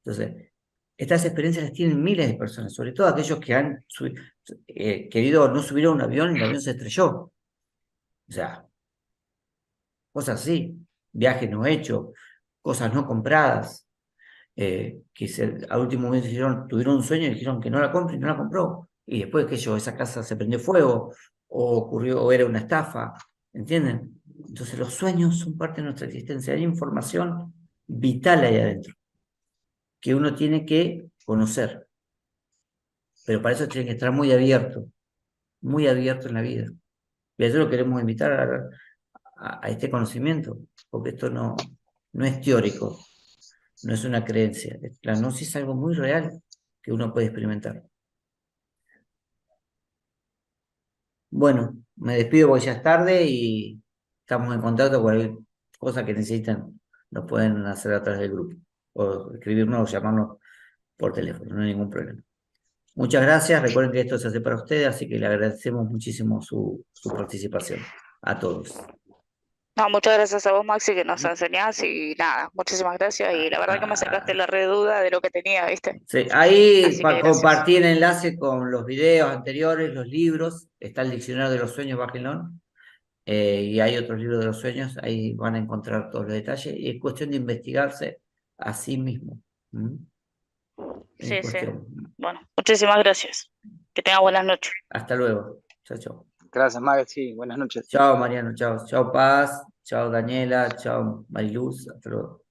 Entonces, estas experiencias las tienen miles de personas, sobre todo aquellos que han querido no subir a un avión y el avión se estrelló. O sea, cosas así, viajes no hechos, cosas no compradas, que al último momento tuvieron un sueño y dijeron que no la compren y no la compró. Y después que esa casa se prendió fuego, o era una estafa, ¿entienden? Entonces los sueños son parte de nuestra existencia, hay información vital ahí adentro, que uno tiene que conocer. Pero para eso tiene que estar muy abierto en la vida. Y a eso lo queremos invitar a este conocimiento, porque esto no es teórico, no es una creencia. La gnosis es algo muy real que uno puede experimentar. Bueno, me despido porque ya es tarde y estamos en contacto. Cualquier cosa que necesitan nos pueden hacer a través del grupo, o escribirnos o llamarnos por teléfono, no hay ningún problema. Muchas gracias, recuerden que esto se hace para ustedes, así que le agradecemos muchísimo su participación a todos. No, muchas gracias a vos, Maxi, que nos enseñás y nada, muchísimas gracias y la verdad que me sacaste la re duda de lo que tenía, ¿viste? Sí, ahí Así que gracias. compartí el enlace con los videos anteriores, los libros, está el diccionario de los sueños, bájenlo, y hay otros libros de los sueños, ahí van a encontrar todos los detalles, y es cuestión de investigarse a sí mismo. Sí, sí. Bueno, muchísimas gracias. Que tenga buenas noches. Hasta luego. Chao, chao. Gracias, Maxi. Buenas noches. Chao, Mariano. Chao. Chao, Paz. Chao, Daniela. Chao, Mariluz. Hasta luego.